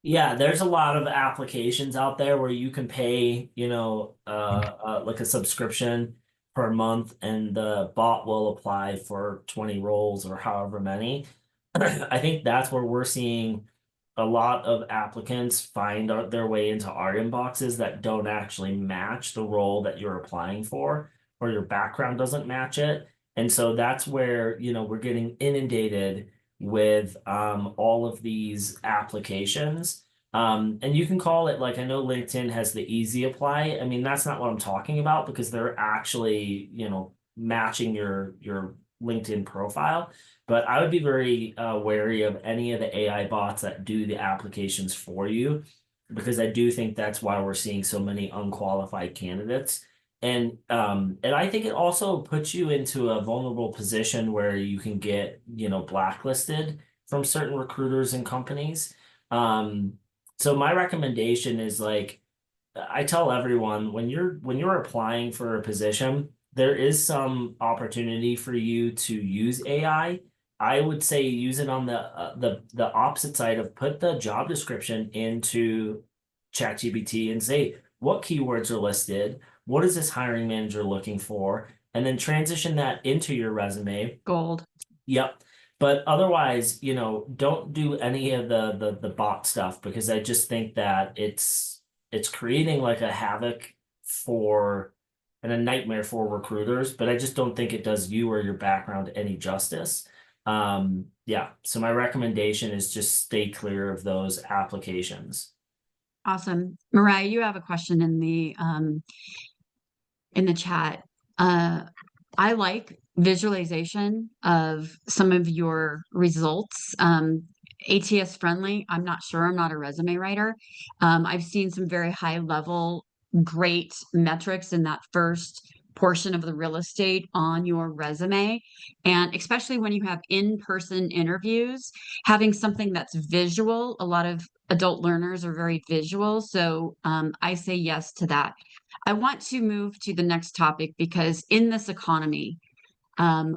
Yeah, there's a lot of applications out there where you can pay, like a subscription per month, and the bot will apply for 20 roles or however many. I think that's where we're seeing a lot of applicants find their way into our inboxes that don't actually match the role that you're applying for, or your background doesn't match it. And so that's where, we're getting inundated with all of these applications. And you can call it, like, I know LinkedIn has the easy apply. I mean, that's not what I'm talking about, because they're actually, matching your LinkedIn profile. But I would be very wary of any of the AI bots that do the applications for you, because I do think that's why we're seeing so many unqualified candidates. And I think it also puts you into a vulnerable position where you can get, blacklisted from certain recruiters and companies. So my recommendation is, like, I tell everyone, when you're applying for a position, there is some opportunity for you to use AI. I would say use it on the opposite side of put the job description into ChatGPT and say, what keywords are listed? What is this hiring manager looking for? And then transition that into your resume. Gold. Yep. But otherwise, you know, don't do any of the bot stuff, because I just think that it's creating like a havoc for and a nightmare for recruiters, but I just don't think it does you or your background any justice. Yeah, so my recommendation is just stay clear of those applications. Awesome. Mariah, you have a question in the chat. I like visualization of some of your results. ATS friendly. I'm not sure. I'm not a resume writer. I've seen some very high level, great metrics in that first portion of the real estate on your resume. And especially when you have in-person interviews, having something that's visual, a lot of adult learners are very visual. So I say yes to that. I want to move to the next topic because in this economy,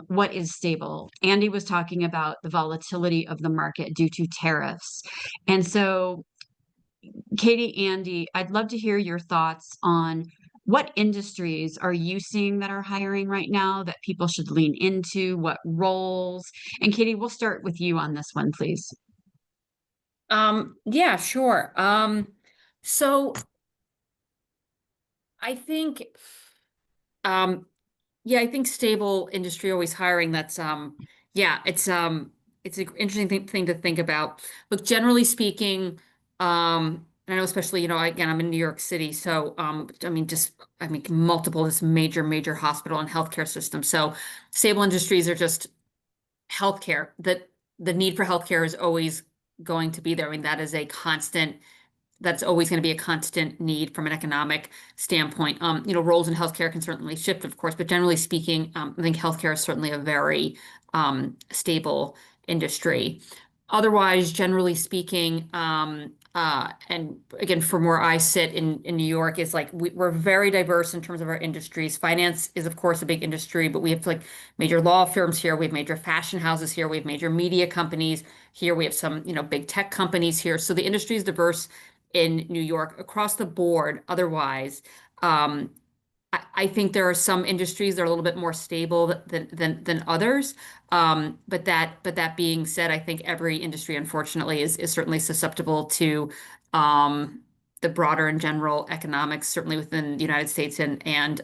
what is stable? Andy was talking about the volatility of the market due to tariffs. And so, Katie, Andy, I'd love to hear your thoughts on what industries are you seeing that are hiring right now that people should lean into? What roles? And Katie, we'll start with you on this one, please. Yeah, sure. So I think, um, yeah, I think stable industry always hiring. That's yeah, it's an interesting thing to think about. Look, generally speaking, I know especially, you know, again, I'm in New York City, so I mean, multiple this major hospital and healthcare system. So stable industries are just healthcare. That the need for healthcare is always going to be there. I mean, that is a constant that's always going to be a constant need from an economic standpoint. You know, roles in healthcare can certainly shift, of course, but generally speaking, I think healthcare is certainly a very stable industry. Otherwise, generally speaking, and again, from where I sit in New York, is like we're very diverse in terms of our industries. Finance is, of course, a big industry, but we have like major law firms here. We have major fashion houses here. We have major media companies here. We have some, you know, big tech companies here. So the industry is diverse in New York across the board. Otherwise, um, I think there are some industries that are a little bit more stable than others. But that being said, I think every industry, unfortunately, is certainly susceptible to um, the broader and general economics, certainly within the United States and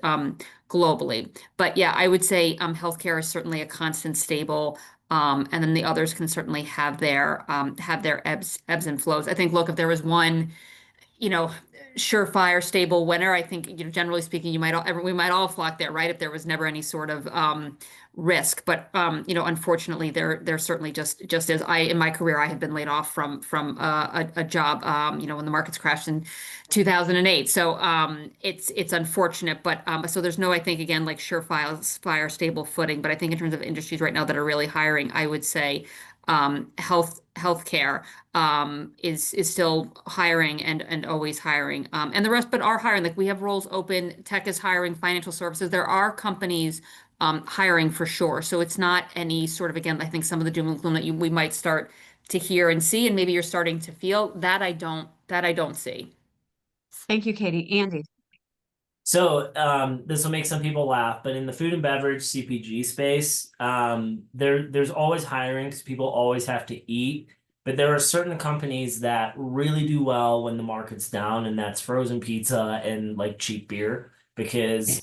globally. But yeah, I would say healthcare is certainly a constant stable. And then the others can certainly have their ebbs and flows. I think, look, if there was one, you know, surefire, stable winner, I think, you know, generally speaking, we might all flock there, right? If there was never any sort of risk. But you know, unfortunately, there certainly just is. In my career, I have been laid off from a job, you know, when the markets crashed in 2008. So it's unfortunate, but so there's no, I think, again, like surefire stable footing. But I think in terms of industries right now that are really hiring, I would say healthcare is still hiring and always hiring. And the rest, but are hiring. Like we have roles open, tech is hiring, financial services. There are companies hiring for sure. So it's not any sort of, again, I think some of the doom and gloom that we might start to hear and see, and maybe you're starting to feel that I don't see. Thank you, Katie. Andy. So this will make some people laugh, but in the food and beverage CPG space, there's always hiring because people always have to eat. But there are certain companies that really do well when the market's down, and that's frozen pizza and like cheap beer. Because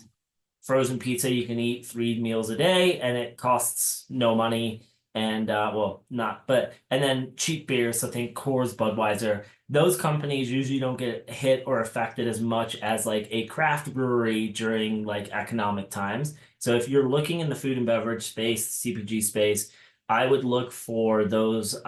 frozen pizza you can eat 3 meals a day and it costs no money. And well, not, but and then cheap beer, so think Coors, Budweiser. Those companies usually don't get hit or affected as much as like a craft brewery during like economic times. So if you're looking in the food and beverage space, CPG space, I would look for those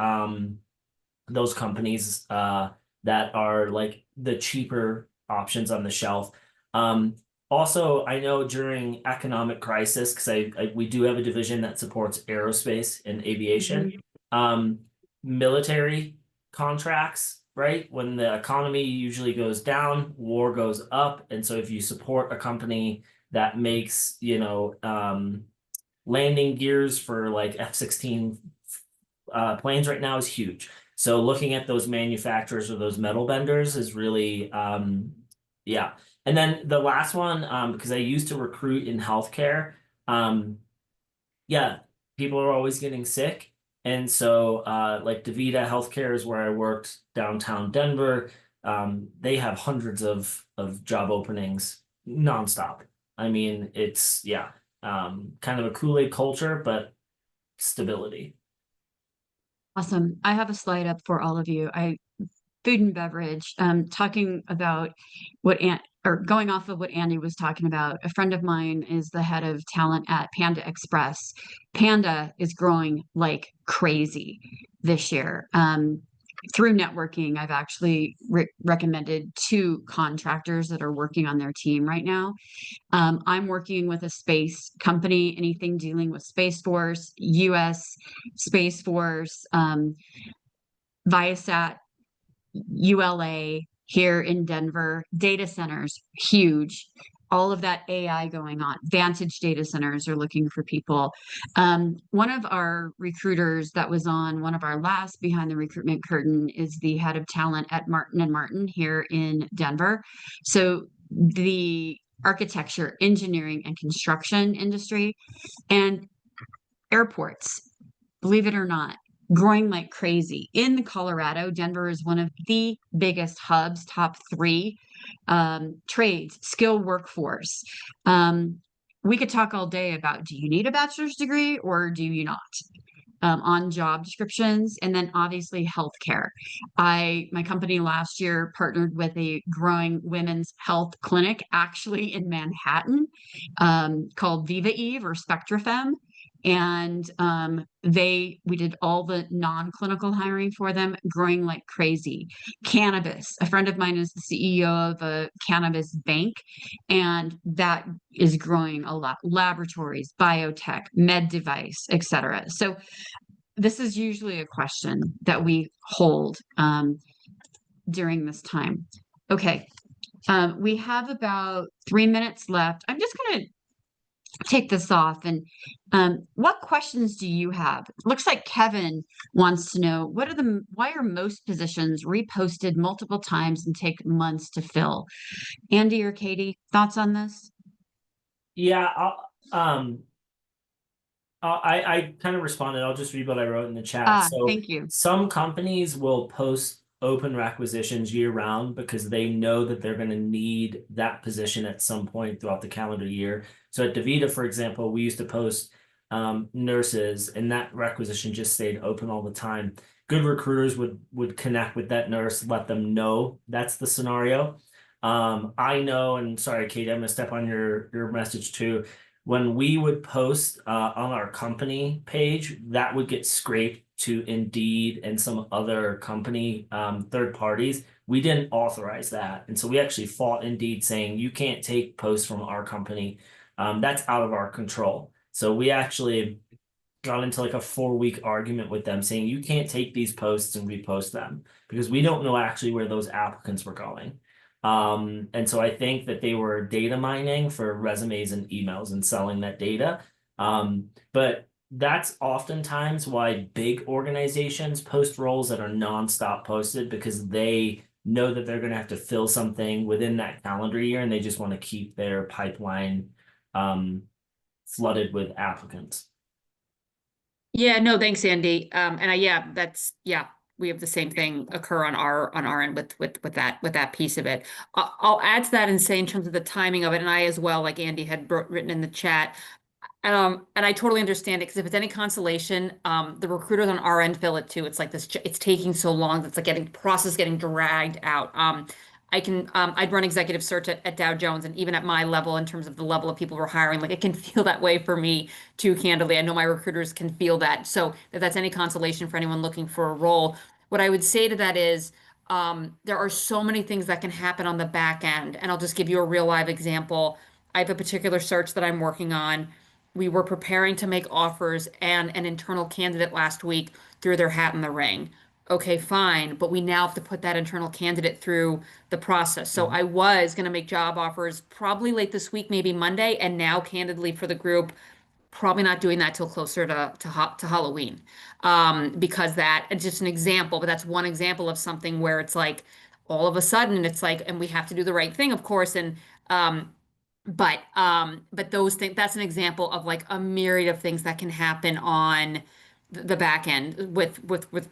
companies that are like the cheaper options on the shelf. Um, Also, I know during economic crisis, because we do have a division that supports aerospace and aviation, military contracts, right? When the economy usually goes down, war goes up. And so if you support a company that makes, you know, landing gears for like F-16 planes right now is huge. So looking at those manufacturers or those metal benders is really, yeah. And then the last one, because I used to recruit in healthcare, yeah, people are always getting sick. And so, like DaVita Healthcare is where I worked downtown Denver. They have hundreds of job openings nonstop. I mean, it's yeah, kind of a Kool-Aid culture, but stability. Awesome. I have a slide up for all of you. Food and beverage, talking about or going off of what Andy was talking about. A friend of mine is the head of talent at Panda Express. Panda is growing like crazy this year. Through networking, I've actually recommended 2 contractors that are working on their team right now. I'm working with a space company, anything dealing with Space Force, US Space Force, Viasat, ULA here in Denver, data centers, huge. All of that AI going on. Vantage data centers are looking for people. One of our recruiters that was on one of our last Behind the Recruitment Curtain is the head of talent at Martin and Martin here in Denver. So the architecture, engineering, and construction industry and airports, believe it or not, growing like crazy. In Colorado, Denver is one of the biggest hubs, top 3 trades, skilled workforce. We could talk all day about, do you need a bachelor's degree or do you not? On job descriptions, and then obviously healthcare. My company last year partnered with a growing women's health clinic, actually in Manhattan, called Viva Eve or SpectraFem. And we did all the non-clinical hiring for them, growing like crazy. Cannabis. A friend of mine is the CEO of a cannabis bank, and that is growing a lot. Laboratories, biotech, med device, etc. So this is usually a question that we hold during this time. Okay, we have about 3 minutes left. I'm just going to take this off. And what questions do you have? Looks like Kevin wants to know, why are most positions reposted multiple times and take months to fill? Andy or Katie, thoughts on this? Yeah, I kind of responded. I'll just read what I wrote in the chat. So Thank you. some companies will post open requisitions year round because they know that they're going to need that position at some point throughout the calendar year. So at DaVita, for example, we used to post nurses, and that requisition just stayed open all the time. Good recruiters would connect with that nurse, let them know that's the scenario. I know, and sorry, Kate, I'm gonna step on your message too. When we would post on our company page, that would get scraped to Indeed and some other company third parties. We didn't authorize that. And so we actually fought Indeed saying, you can't take posts from our company. That's out of our control. So we actually got into like a 4-week argument with them saying, you can't take these posts and repost them because we don't know actually where those applicants were going. And so I think that they were data mining for resumes and emails and selling that data. But that's oftentimes why big organizations post roles that are nonstop posted because they know that they're going to have to fill something within that calendar year and they just want to keep their pipeline flooded with applicants. Yeah, no, thanks, Andy. We have the same thing occur on our end with that piece of it. I'll add to that and say in terms of the timing of it, and I as well, like Andy had written in the chat, and I totally understand it because if it's any consolation, the recruiters on our end feel it too. It's like this, it's taking so long. It's like getting dragged out. I'd run executive search at Dow Jones, and even at my level, in terms of the level of people we're hiring, like it can feel that way for me too, candidly. I know my recruiters can feel that. So if that's any consolation for anyone looking for a role, what I would say to that is, there are so many things that can happen on the back end. And I'll just give you a real live example. I have a particular search that I'm working on. We were preparing to make offers, and an internal candidate last week threw their hat in the ring. Okay, fine, but we now have to put that internal candidate through the process. So I was going to make job offers probably late this week, maybe Monday, and now, candidly, for the group, probably not doing that till closer to Halloween, because that it's just an example, but that's one example of something where it's like all of a sudden it's like, and we have to do the right thing, of course, and but those things, that's an example of like a myriad of things that can happen on the back end with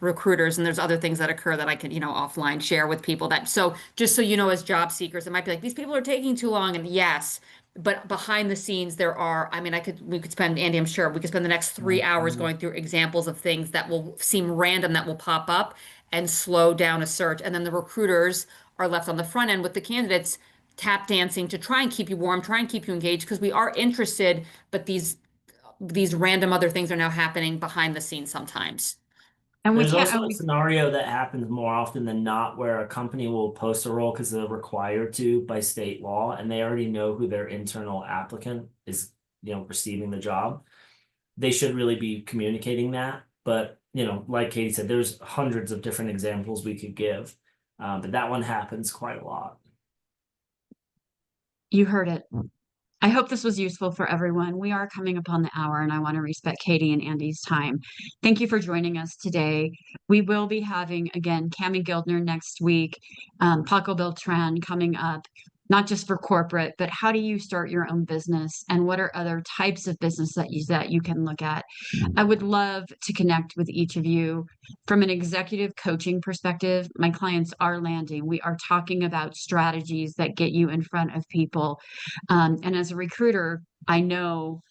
recruiters, and there's other things that occur that I can, offline share with people that, so just so you know, as job seekers, it might be like, these people are taking too long, and yes, but behind the scenes there are, I mean, we could spend, Andy, I'm sure we could spend the next 3 hours going through examples of things that will seem random that will pop up and slow down a search. And then the recruiters are left on the front end with the candidates tap dancing to try and keep you warm, try and keep you engaged, because we are interested, but these random other things are now happening behind the scenes sometimes. And we There's can't, also a scenario that happens more often than not where a company will post a role because they're required to by state law, and they already know who their internal applicant is, receiving the job. They should really be communicating that. But, like Katie said, there's hundreds of different examples we could give. But that one happens quite a lot. you heard it. I hope this was useful for everyone. We are coming upon the hour, and I want to respect Katie and Andy's time. Thank you for joining us today. We will be having, again, Cami Gildner next week, Paco Beltran coming up, not just for corporate, but how do you start your own business, and what are other types of business that you can look at. I would love to connect with each of you. From an executive coaching perspective, my clients are landing. We are talking about strategies that get you in front of people. And as a recruiter, I know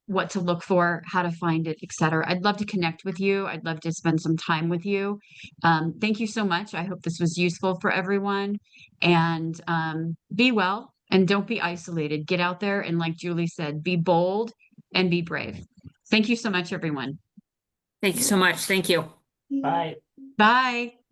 what to look for, how to find it, etc. I'd love to connect with you. I'd love to spend some time with you. Thank you so much. I hope this was useful for everyone. And be well, and don't be isolated. Get out there, and like Julie said, be bold and be brave. Thank you so much, everyone. Thank you so much. Thank you. Bye. Bye.